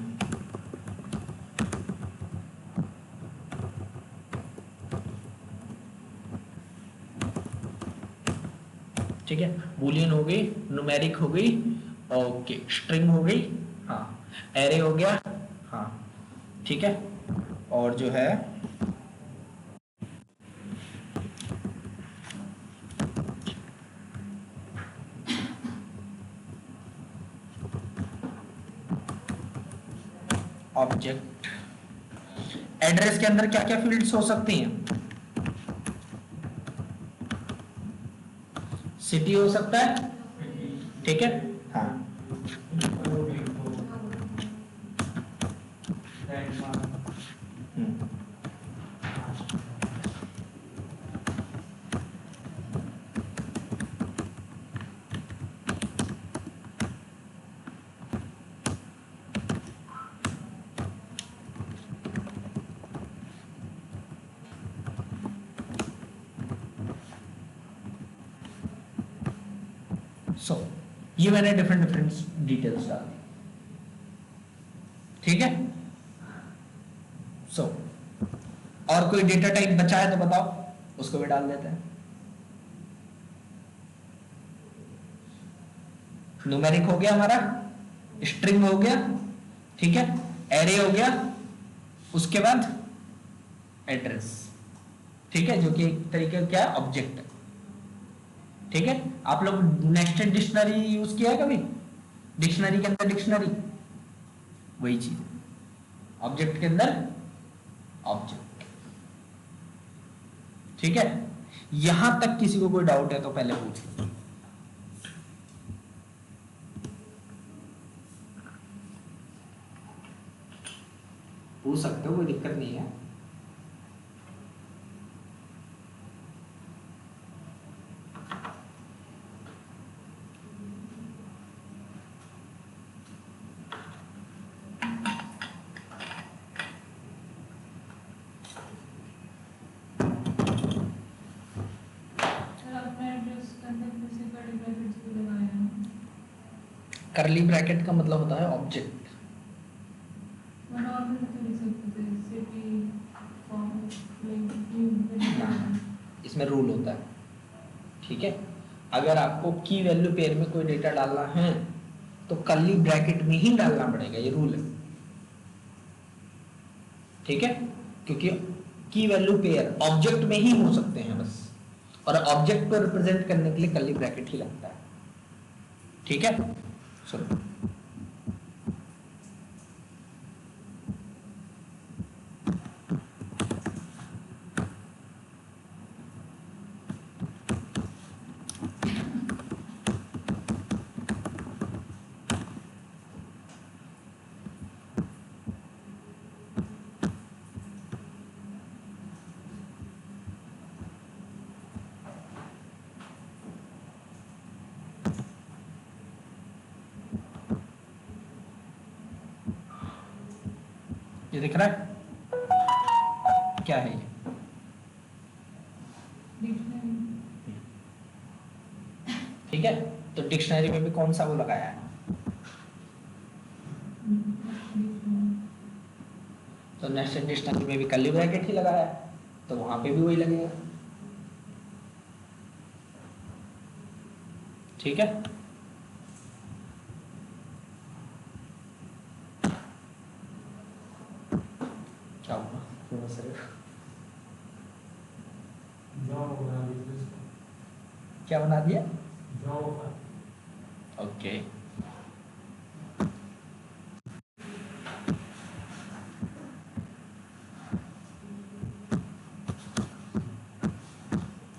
ठीक है, बूलियन हो गई, न्यूमेरिक हो गई, ओके, स्ट्रिंग हो गई, हाँ, एरे हो गया, हाँ ठीक है, और जो है ऑब्जेक्ट। एड्रेस के अंदर क्या क्या फील्ड्स हो सकती हैं? सिटी हो सकता है, ठीक है, हाँ हम्म, सो ये मैंने डिफरेंट डिफरेंट डिटेल्स डाल दी, ठीक है। सो और कोई डेटा टाइप बचा है तो बताओ, उसको भी डाल देते हैं। न्यूमेरिक हो गया हमारा, स्ट्रिंग हो गया, ठीक है, एरे हो गया, उसके बाद एड्रेस, ठीक है, जो कि एक तरीके का क्या है, ऑब्जेक्ट है, ठीक है। आप लोग नेस्टेड डिक्शनरी यूज किया है कभी? डिक्शनरी के अंदर डिक्शनरी, वही चीज, ऑब्जेक्ट के अंदर ऑब्जेक्ट, ठीक है। यहां तक किसी को कोई डाउट है तो पहले पूछ लो। पूछ सकते हो, कोई दिक्कत नहीं है। करली ब्रैकेट का मतलब होता है ऑब्जेक्ट। इसमें रूल होता है, ठीक है। अगर आपको की वैल्यू पेयर में कोई डेटा डालना है तो करली ब्रैकेट में ही डालना पड़ेगा, ये रूल है, ठीक है। क्योंकि की वैल्यू पेयर ऑब्जेक्ट में ही हो सकते हैं बस, और ऑब्जेक्ट को रिप्रेजेंट करने के लिए करली ब्रैकेट ही लगता है, ठीक है। सुनो, ये दिख रहा है क्या है ये? ठीक है, तो डिक्शनरी में भी कौन सा वो लगाया है? तो नेस्टेड डिक्शनरी में भी कर्ली ब्रैकेट ही लगाया है, तो वहां पे भी वही लगेगा, ठीक है। क्या हुआ थोड़ा सा, क्या बना दिया? ओके,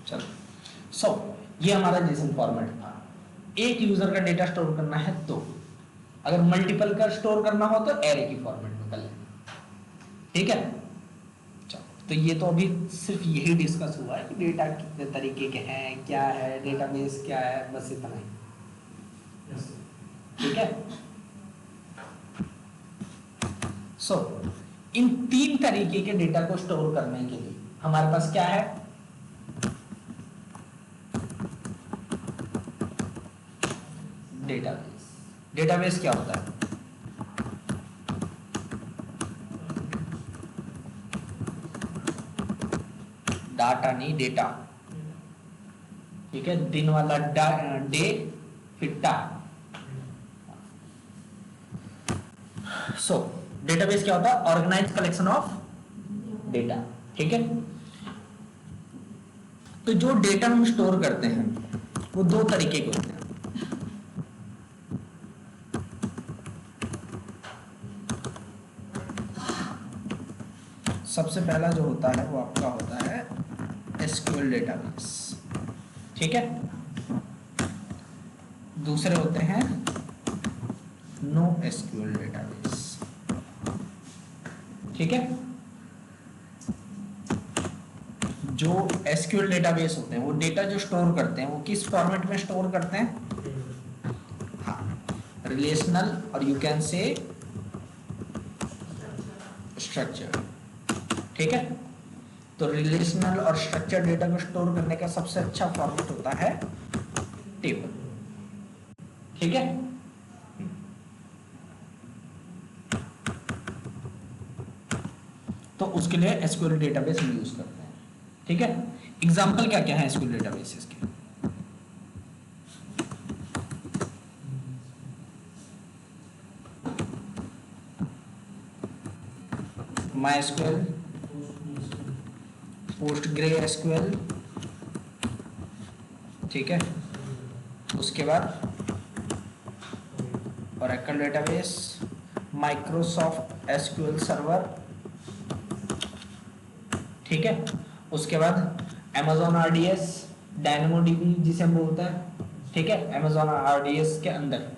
चलो। सो ये हमारा जेसन फॉर्मेट था। एक यूजर का डेटा स्टोर करना है तो, अगर मल्टीपल का स्टोर करना हो तो एरे की फॉर्मेट में कर लेना, ठीक है। चलो, तो ये तो अभी सिर्फ यही डिस्कस हुआ है कि डेटा कितने तरीके के हैं, क्या है डेटाबेस, क्या है, बस इतना ही, ठीक है। सो इन 3 तरीके के डेटा को स्टोर करने के लिए हमारे पास क्या है, डेटाबेस। डेटाबेस क्या होता है? डाटा नहीं, डेटा। ठीक है, दिन वाला डे, फिर टा। सो डेटाबेस क्या होता है? Organise collection of data. ठीक है, तो जो डेटा हम स्टोर करते हैं वो 2 तरीके के होते हैं। सबसे पहला जो होता है वो आपका होता है एसक्यूएल डेटाबेस। ठीक है, दूसरे होते हैं नो एसक्यूएल डेटाबेस। ठीक है, जो एसक्यूएल डेटाबेस होते हैं वो डेटा जो स्टोर करते हैं वो किस फॉर्मेट में स्टोर करते हैं? हाँ, रिलेशनल और यू कैन से स्ट्रक्चर। ठीक है, तो रिलेशनल और स्ट्रक्चर डेटा को स्टोर करने का सबसे अच्छा फॉर्मेट होता है टेबल। ठीक है, तो उसके लिए एसक्यूएल डेटाबेस हम यूज करते हैं। ठीक है, एग्जांपल क्या क्या है एसक्यूएल डेटाबेसेस के? MySQL, PostgreSQL, ठीक है, उसके बाद Oracle database, Microsoft SQL server, ठीक है, उसके बाद Amazon RDS, DynamoDB जिसे हम बोलते हैं। ठीक है, Amazon RDS के अंदर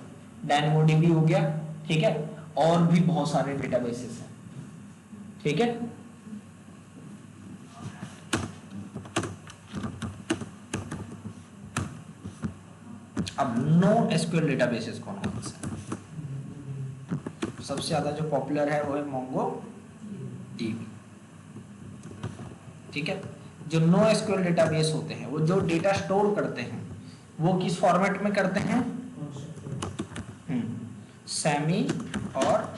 DynamoDB हो गया। ठीक है, और भी बहुत सारे डेटाबेसेस हैं। ठीक है, अब नो एसक्यूएल डेटाबेसेस कौन कौन से हैं? सबसे ज्यादा जो पॉपुलर है वो है मोंगो डीबी। ठीक है, जो नो एसक्यूएल डेटाबेस होते हैं वो जो डेटा स्टोर करते हैं वो किस फॉर्मेट में करते हैं? सेमी और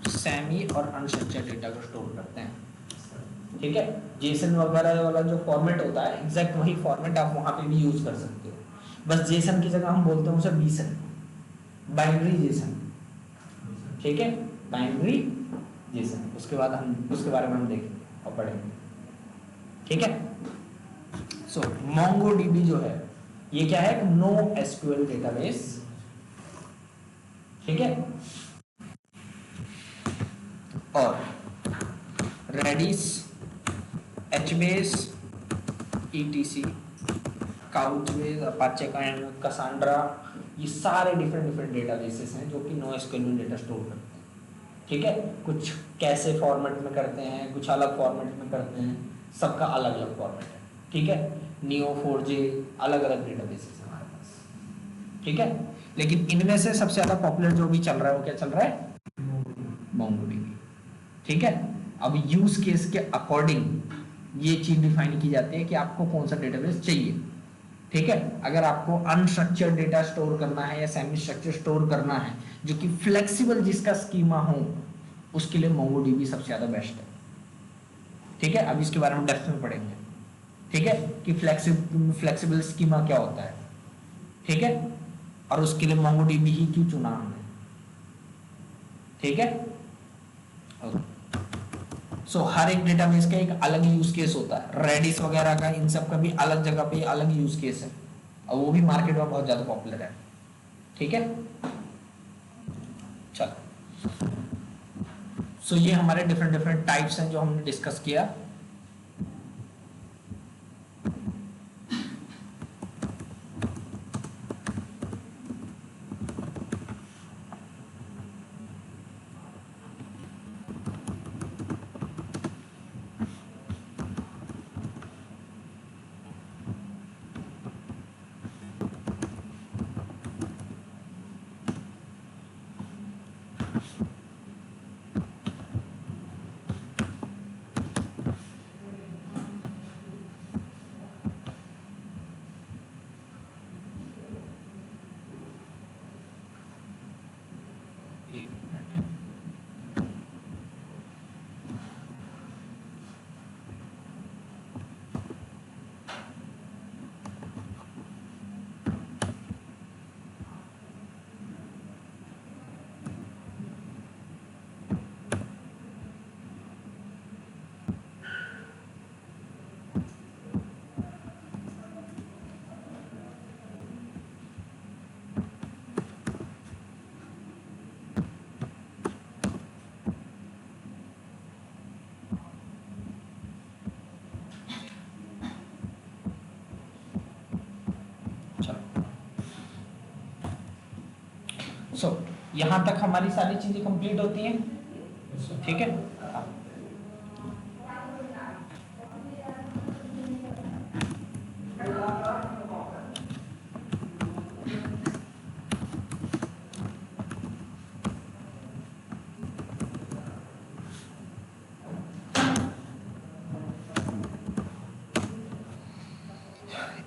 सेमी और अनस्ट्रक्चर्ड डेटा को स्टोर करते हैं। ठीक है, जेसन वगैरह वाला जो फॉर्मेट होता है एग्जैक्ट वही फॉर्मेट आप वहां पे भी यूज कर सकते हो, बस जेसन की जगह हम बोलते हैं उसे बीसन, बाइनरी जेसन। ठीक है, बाइनरी जेसन, उसके बाद हम उसके बारे में हम देखेंगे और पढ़ेंगे। ठीक है, सो मोंगोडीबी जो है ये क्या है? No SQL database. ठीक है, और Redis, HBase, ETC, Couchbase, Apache Cassandra, ये सारे डिफरेंट डेटाबेसेस हैं जो कि नो एसक्यूएल में डेटा स्टोर करते हैं। ठीक है, कुछ कैसे फॉर्मेट में करते हैं, कुछ अलग फॉर्मेट में करते हैं, सबका अलग अलग फॉर्मेट है। ठीक है, Neo4j, अलग अलग डेटाबेसेस हैं हमारे पास। ठीक है, लेकिन इनमें से सबसे ज्यादा पॉपुलर जो भी चल रहा है वो क्या चल रहा है? मोंगोडीबी। ठीक है, अब यूज केस के अकॉर्डिंग ये चीज डिफाइन की जाती है कि आपको कौन सा डेटाबेस चाहिए। ठीक है, अगर आपको अनस्ट्रक्चर्ड डेटा स्टोर करना है या सेमी स्ट्रक्चर स्टोर करना है जो कि फ्लेक्सिबल जिसका स्कीमा हो, उसके लिए मोंगोडीबी सबसे ज्यादा बेस्ट है। ठीक है, अब इसके बारे में डेप्थ में पढ़ेंगे। ठीक है, कि फ्लेक्सिबल स्कीमा क्या होता है। ठीक है, और उसके लिए मोंगोडीबी ही क्यों चुना हमने। ठीक है, सो हर एक डेटाबेस का एक अलग यूज केस होता है। रेडिस वगैरह का, इन सब का भी अलग जगह पे अलग यूज केस है और वो भी मार्केट में बहुत ज्यादा पॉपुलर है। ठीक है, चलो, सो ये हमारे डिफरेंट टाइप्स हैं जो हमने डिस्कस किया। सो यहाँ तक हमारी सारी चीजें कंप्लीट होती हैं, Yes, sir. ठीक है।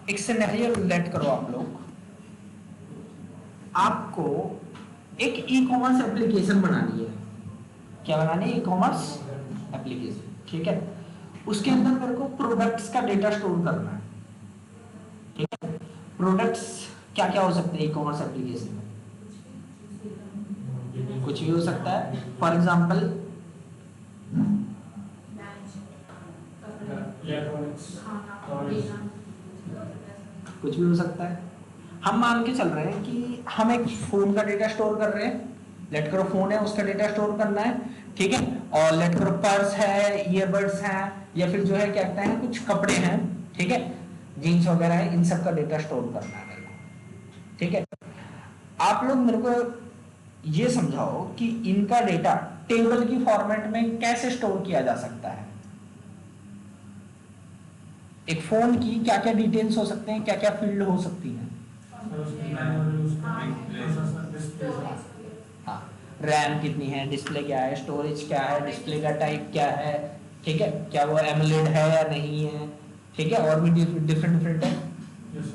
एक सिनेरियो रिलेट करो आप लोग, आपको एक ई कॉमर्स एप्लीकेशन बनानी है। क्या बनानी है? ई कॉमर्स एप्लीकेशन, ठीक है। उसके अंदर मेरे को प्रोडक्ट्स का डेटा स्टोर करना है, ठीक है। प्रोडक्ट्स क्या क्या हो सकते हैं ई कॉमर्स एप्लीकेशन में? कुछ भी हो सकता है। For example Electronics, toys. कुछ भी हो सकता है। हम मान के चल रहे हैं कि हम एक फोन का डेटा स्टोर कर रहे हैं, लेट करो फोन है उसका डेटा स्टोर करना है, ठीक है। और लेट करो पर्स है, ईयरबड्स हैं, या फिर जो है क्या कहते हैं कुछ कपड़े हैं, ठीक है, जीन्स वगैरह है, इन सब का डेटा स्टोर करना है मेरे को, ठीक है। आप लोग मेरे को ये समझाओ कि इनका डेटा टेबल की फॉर्मेट में कैसे स्टोर किया जा सकता है। एक फोन की क्या क्या डिटेल्स हो सकते हैं, क्या क्या फील्ड हो सकती हैं? हाँ, रैम कितनी है, डिस्प्ले क्या है, स्टोरेज क्या है, डिस्प्ले का टाइप क्या है, ठीक है, क्या वो एमोलेड है या नहीं है, ठीक है, और भी डिफरेंट डिफरेंट है,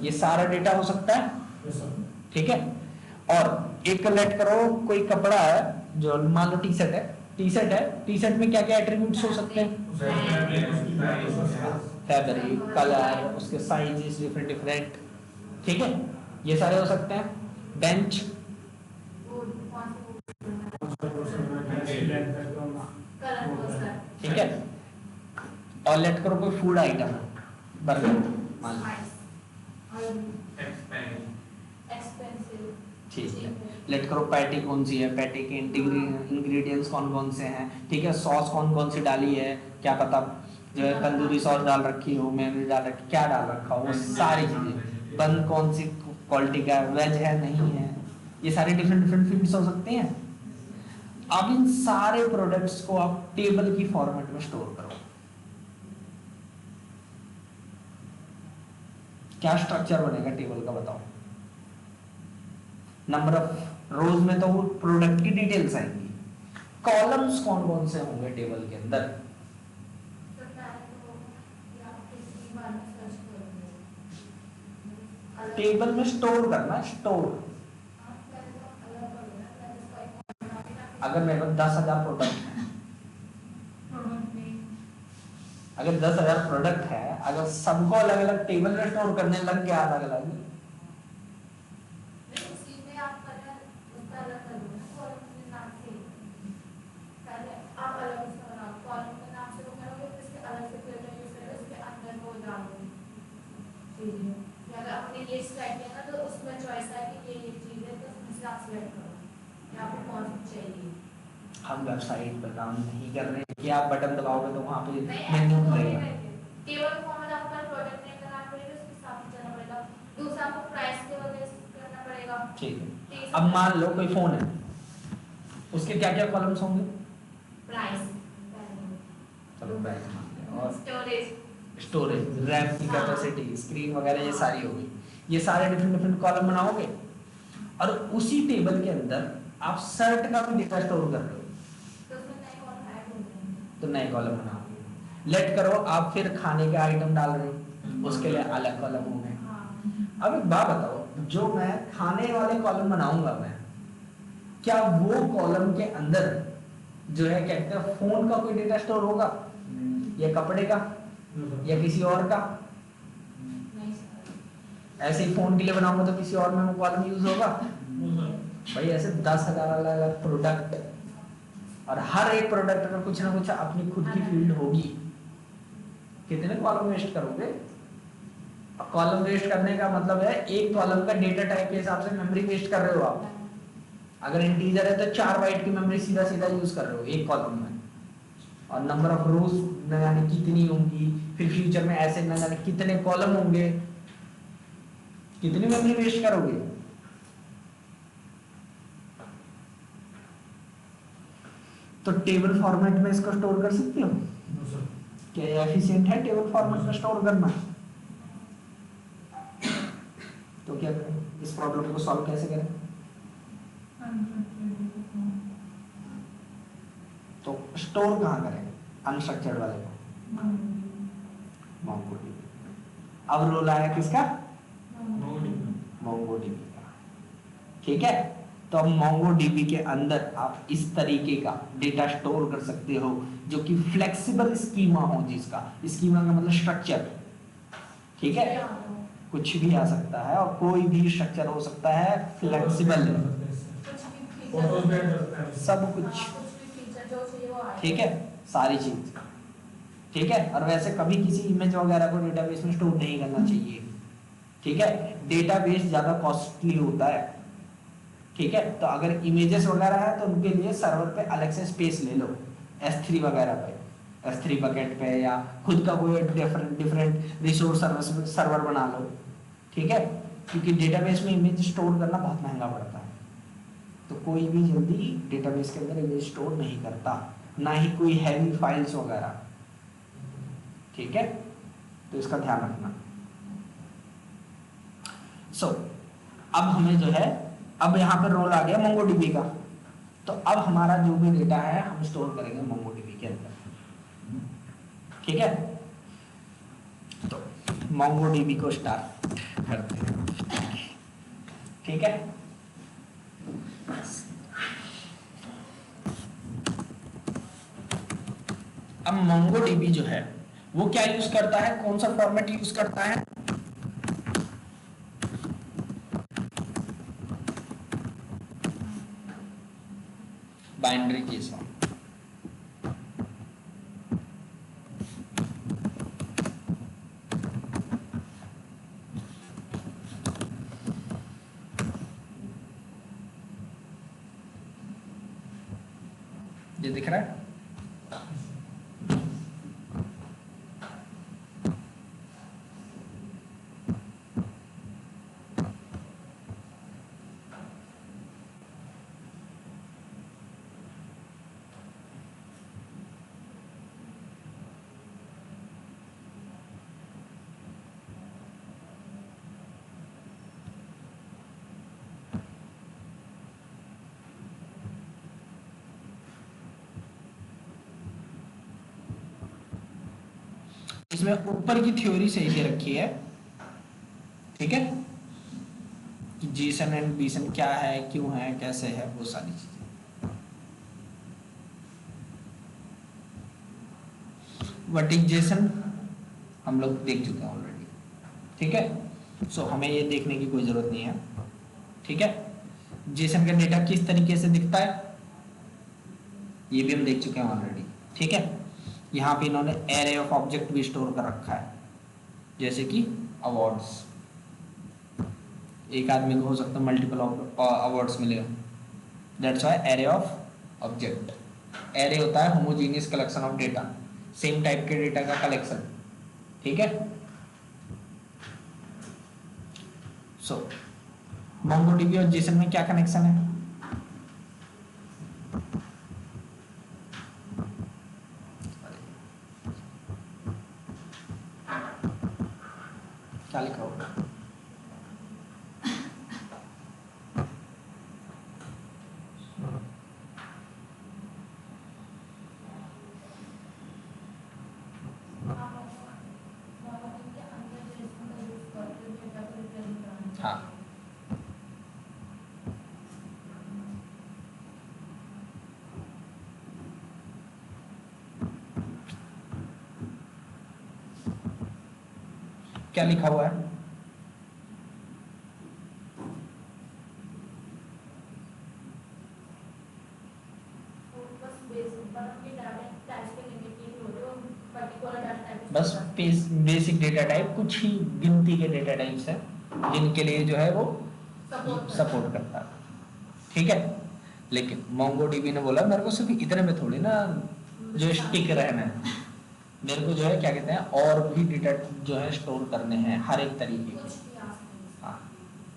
ये सारा डेटा हो सकता है, ठीक है। और एक कलेक्ट करो कोई कपड़ा है, जो मान लो टी शर्ट है, टी शर्ट में क्या क्या एट्रीब्यूट्स हो सकते हैं? फैब्रिक, कलर, उसके साइजेस डिफरेंट डिफरेंट, ठीक है, ये सारे हो सकते हैं। बेंच, ठीक है। और लेट करो कोई फूड आइटम है, बर्गर मान लो, ठीक है। लेट करो पैटी कौन सी है, पैटी के इंग्रेडिएंट्स कौन कौन से हैं, ठीक है, सॉस कौन कौन सी डाली है, क्या पता जो है तंदूरी सॉस डाल रखी हो, मेयोनीज डाल रखी, क्या डाल रखा हो, वो सारी चीजें, बन कौन सी क्वालिटी का है, वेज है नहीं है, ये सारे डिफरेंट डिफरेंट फील्ड्स हो सकते हैं। अब इन सारे प्रोडक्ट्स को आप टेबल की फॉर्मेट में स्टोर करो। क्या स्ट्रक्चर बनेगा टेबल का बताओ? नंबर ऑफ रोज में तो वो प्रोडक्ट की डिटेल्स आएंगी, कॉलम्स कौन कौन से होंगे टेबल के अंदर? टेबल में स्टोर करना, स्टोर। अगर मेरे पास 10,000 प्रोडक्ट है, अगर 10,000 प्रोडक्ट है, अगर सबको अलग अलग टेबल में स्टोर करने लग गया अलग अलग, ये सेलेक्ट किया तो उसमें चॉइस है कि ये चीज है तो उसमें आप सेलेक्ट करो या आपको कौन सी चाहिए। हम वेबसाइट पर काम नहीं कर रहे कि आप बटन दबाओगे तो वहां पे नहीं, मेन्यू ऐसे खुलेगा। टेबल फॉर्म में आपका प्रोडक्ट नेम करना पड़ेगा, उसके हिसाब से चलना पड़ेगा, दूसरा आपको प्राइस के वजह से करना पड़ेगा, ठीक है। अब मान लो कोई फोन है, उसके क्या क्या कॉलम्स होंगे? प्राइस, चलो प्राइस मान लिया, और स्टोरेज, रैम की हाँ। कैपेसिटी, स्क्रीन वगैरह, ये सारी होगी। ये सारे डिफरेंट डिफरेंट कॉलम बनाओगे और उसी टेबल के अंदर आप शर्ट का भी डेटा स्टोर कर रहे हो, तो उसमें नए कॉलम ऐड हो जाएंगे। तो नए कॉलम बनाओगे। लेट करो आप फिर खाने के आइटम डाल रहे हो, उसके लिए अलग कॉलम होंगे। हाँ। अब एक बात बताओ, जो मैं खाने वाले कॉलम बनाऊंगा मैं, क्या वो कॉलम के अंदर जो है कहते हैं फोन का कोई डेटा स्टोर होगा, या कपड़े का, या किसी और का? नहीं सर। ऐसे ही फोन के लिए बनाऊंगा तो किसी और में वो कॉलम यूज होगा? भाई ऐसे 10,000 अलग अलग प्रोडक्ट, और हर एक प्रोडक्ट में कुछ ना कुछ अपनी खुद की फील्ड होगी, कितने कॉलम वेस्ट करोगे? कॉलम वेस्ट करने का मतलब है एक कॉलम का डेटा टाइप के हिसाब से मेमोरी वेस्ट कर रहे हो आप। अगर इंटीजर है तो 4 बाइट की मेमोरी सीधा सीधा यूज कर रहे हो एक कॉलम में, और नंबर ऑफ रोज न जाने कितनी होंगी, फिर फ्यूचर में ऐसे न जाने कितने कॉलम होंगे, कितनी मेमोरी वेस्ट करोगे? तो टेबल फॉर्मेट में इसको स्टोर कर सकते हो? No sir. क्या ये एफिशिएंट है टेबल फॉर्मेट में स्टोर करना? तो क्या करें, इस प्रॉब्लम को सॉल्व कैसे करें? तो स्टोर कहाँ करें अनस्ट्रक्चर्ड वाले को? मोंगोडीबी। अब रोल आया किसका? मोंगोडीबी का। ठीक है, तो अब मोंगोडीबी के अंदर आप इस तरीके का डेटा स्टोर कर सकते हो जो कि फ्लेक्सिबल स्कीमा हो, जिसका स्कीमा का मतलब स्ट्रक्चर। ठीक है, कुछ भी आ सकता है और कोई भी स्ट्रक्चर हो सकता है, फ्लेक्सिबल है फोटोज भी ऐड कर सकते हैं। सब कुछ। ठीक है, सारी चीज। ठीक है, और वैसे कभी किसी इमेज वगैरह को डेटाबेस में स्टोर नहीं करना चाहिए। ठीक है, डेटाबेस ज्यादा कॉस्टली होता है। ठीक है, तो अगर इमेजेस वगैरह है तो उनके लिए सर्वर पे अलग से स्पेस ले लो, S3 वगैरह पे, S3 बकेट पे, या खुद का कोई डिफरेंट रिसोर्स सर्वर बना लो। ठीक है, क्योंकि डेटाबेस में इमेज स्टोर करना बहुत महंगा पड़ता है, तो कोई भी जल्दी डेटाबेस के अंदर इमेज स्टोर नहीं करता, ना ही कोई हैवी फाइल्स वगैरह। ठीक है, तो इसका ध्यान रखना। अब हमें जो है, अब यहाँ पे रोल आ गया मोंगोडीबी का, तो अब हमारा जो भी डेटा है हम स्टोर करेंगे मोंगोडीबी के अंदर। ठीक है, तो मोंगोडीबी को स्टार्ट करते हैं। ठीक है, अब मोंगोडीबी जो है वो क्या यूज करता है, कौन सा फॉर्मेट यूज करता है? Binary Jason. ये दिख रहा है? इसमें ऊपर की थ्योरी सही दे रखी है। ठीक है, कि जेसन एंड बीसन क्या है, क्यों है, कैसे है, वो सारी चीजें। व्हाट इज जेसन हम लोग देख चुके हैं ऑलरेडी। ठीक है, सो हमें ये देखने की कोई जरूरत नहीं है। ठीक है, जेसन का डेटा किस तरीके से दिखता है ये भी हम देख चुके हैं ऑलरेडी। ठीक है, यहाँ पे इन्होंने एरे ऑफ ऑब्जेक्ट भी स्टोर कर रखा है, जैसे कि अवार्ड्स। एक आदमी को हो सकता है मल्टीपल अवार्ड्स मिले, that's why array of object. Array होता है homogeneous collection of data, same type के डेटा का कलेक्शन। ठीक है, सो मोंगोडीबी और जेसन में क्या कनेक्शन है? क्या लिखा होगा? हाँ, क्या लिखा हुआ है? बस बेसिक डेटा टाइप, कुछ ही गिनती के डेटा टाइप्स हैं जिनके लिए जो है वो सपोर्ट करता है। ठीक है, लेकिन मोंगोडीबी ने बोला मेरे को सिर्फ इतने में थोड़ी ना जो स्टिक रहना है, मेरे को जो है क्या कहते हैं और भी डेटा जो है स्टोर करने हैं हर एक तरीके के। हाँ,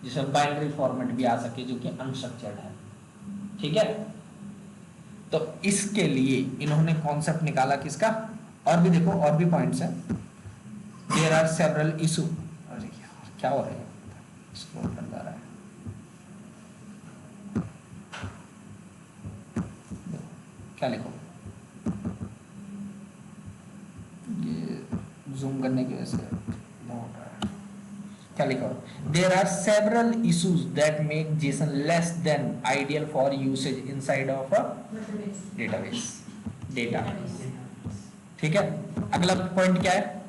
जिसमें बाइनरी फॉर्मेट भी आ सके जो कि अनस्ट्रक्चर्ड है। ठीक है, तो इसके लिए इन्होंने कॉन्सेप्ट निकाला किसका, और भी देखो और भी पॉइंट्स हैं। देयर आर सेवरल इशू, अरे यार क्या हो रहा है, स्क्रॉल कर जा रहा है, क्या लिखो, ये जूम करने की वजह से हो रहा है, क्या लिखो, there are several issues that make JSON less than ideal for usage inside of a database data. ठीक है, अगला पॉइंट क्या है,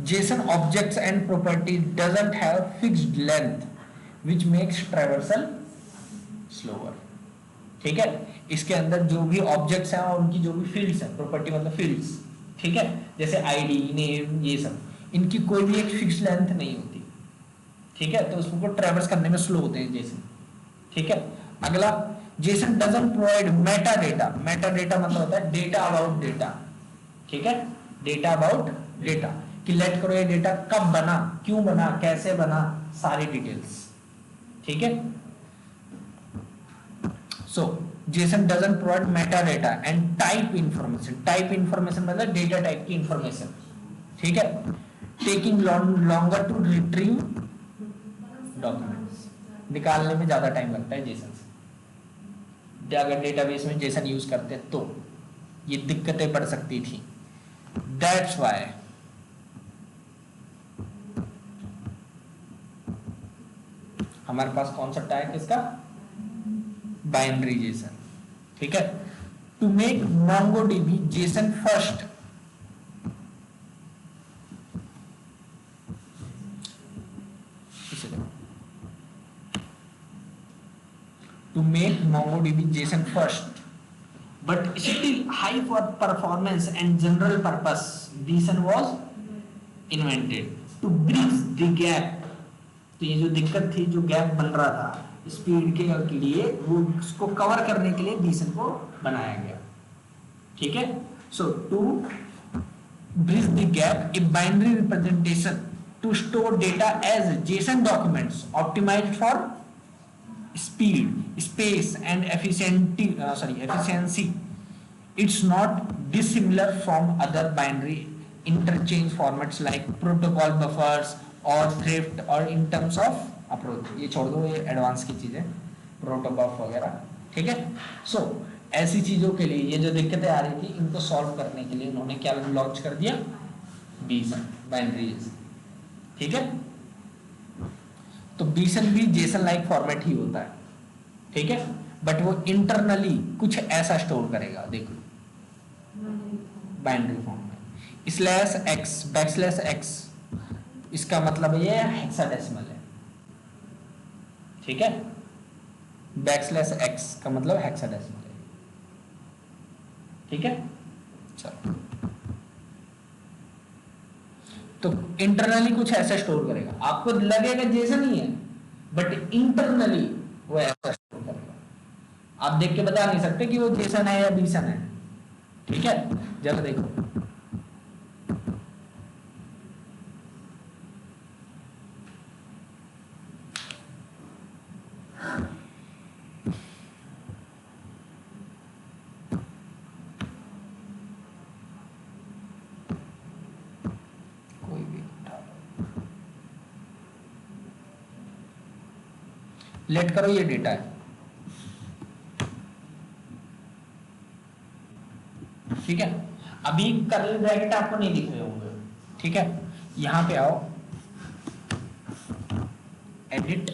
JSON objects and property doesn't have fixed length which makes traversal slower. ठीक है, इसके अंदर जो भी ऑब्जेक्ट्स हैं और उनकी जो भी फील्ड्स हैं, प्रॉपर्टी मतलब फील्ड्स, ठीक है, जैसे आईडी नेम ये सब, इनकी कोई भी एक फिक्स्ड लेंथ नहीं होती। ठीक है, तो उसको ट्रैवर्स करने में स्लो होते हैं जेसन। ठीक है, अगला, Jason doesn't provide meta data. Meta data मतलब होता है डेटा अबाउट डेटा। ठीक है, डेटा अबाउट डेटा, कि लेट करो ये डेटा कब बना, क्यों बना, कैसे बना, सारी डिटेल्स। ठीक है, so JSON doesn't provide meta data and type information. Type information मतलब डेटा टाइप की इंफॉर्मेशन। ठीक है, taking longer to retrieve documents, निकालने में ज्यादा टाइम लगता है जेसन से। अगर डेटाबेस में जेसन यूज करते तो ये दिक्कतें बढ़ सकती थी। दैट्स व्हाई हमारे पास कॉन्सेप्ट आया किसका, बाइनरी जेसन। ठीक है, to make MongoDB JSON first, to make MongoDB JSON first, but still high for performance and general purpose, JSON was invented to bridge the gap। तो ये जो दिक्कत थी, जो गैप बन रहा था स्पीड के लिए, वो उसको कवर करने के लिए JSON को बनाया गया। ठीक है, so to bridge the gap a binary representation to store data as JSON documents optimized for speed, space and efficiency. It's not dissimilar from other binary interchange formats like protocol buffers or thrift or in terms of approach। ये छोड़ दो, ये एडवांस की चीजें, प्रोटोबफ वगैरह। ठीक है, सो ऐसी चीजों के लिए ये जो दिक्कतें आ रही थी, इनको सॉल्व करने के लिए उन्होंने क्या लॉन्च कर दिया, बीसन, बाइनरी। ठीक है, तो बीसन भी जेसन लाइक फॉर्मेट ही होता है। ठीक है, बट वो इंटरनली कुछ ऐसा स्टोर करेगा, देखो बाइनरी फॉर्म में। स्लैश एक्स, बैकस्लैश एक्स, इसका मतलब ये हेक्साडेसिमल है। ठीक है, बैकस्लैश एक्स का मतलब हेक्साडेसिमल है। ठीक है, चलो, तो इंटरनली कुछ ऐसा स्टोर करेगा, आपको लगेगा जेसन ही है, बट इंटरनली वो ऐसा स्टोर करेगा। आप देख के बता नहीं सकते कि वो जेसन है या बीसन है। ठीक है, जरा देखो, लेट करो ये डेटा है। ठीक है, अभी कर्ली ब्रैकेट आपको नहीं दिख रहे होंगे। ठीक है, यहां पे आओ, एडिट,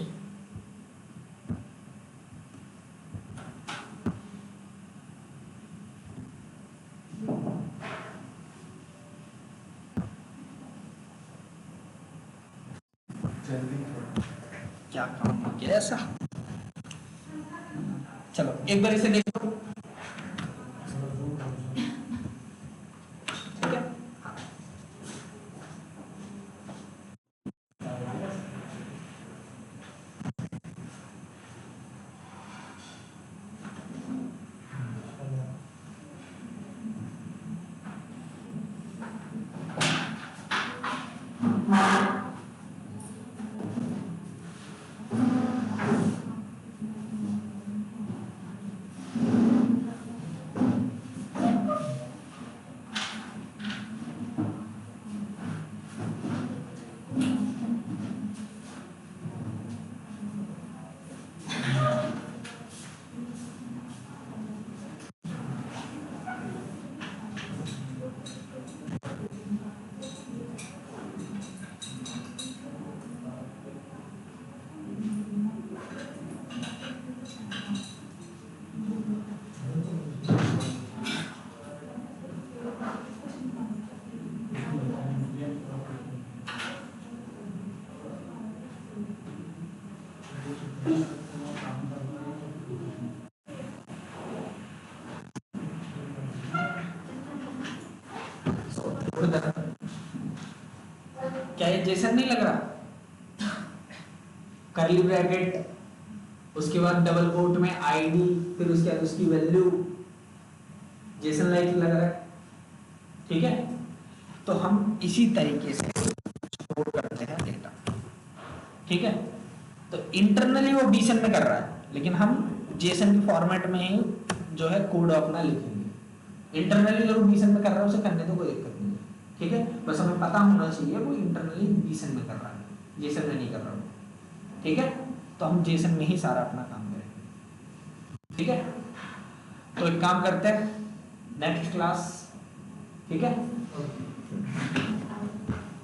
क्या काम हो गया ऐसा। चलो एक बार इसे देखो। ठीक है, छोड़ दे। क्या ये जेसन नहीं लग रहा? करली ब्रैकेट, उसके बाद डबल कोट में आईडी, फिर उसके बाद उसकी वैल्यू, जेसन लाइक लग रहा है, ठीक है। तो हम इसी तरीके से स्टोर करते हैं डेटा, ठीक है। तो इंटरनली वो डीसन में कर रहा है, लेकिन हम जेसन के फॉर्मेट में ही जो है कोड अपना लिखेंगे। इंटरनली जरूर डीसन में कर रहा है, उसे करने तो कोई दिक्कत नहीं है, ठीक है। बस हमें पता होना चाहिए वो इंटरनली डीसन में कर रहा है, जेसन में नहीं कर रहा है, ठीक है। तो हम जेसन में ही सारा अपना काम करेंगे, ठीक है। तो एक काम करते हैं, नेक्स्ट क्लास, ठीक है।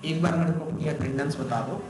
एक बार मेरे को अपनी अटेंडेंस बता दो।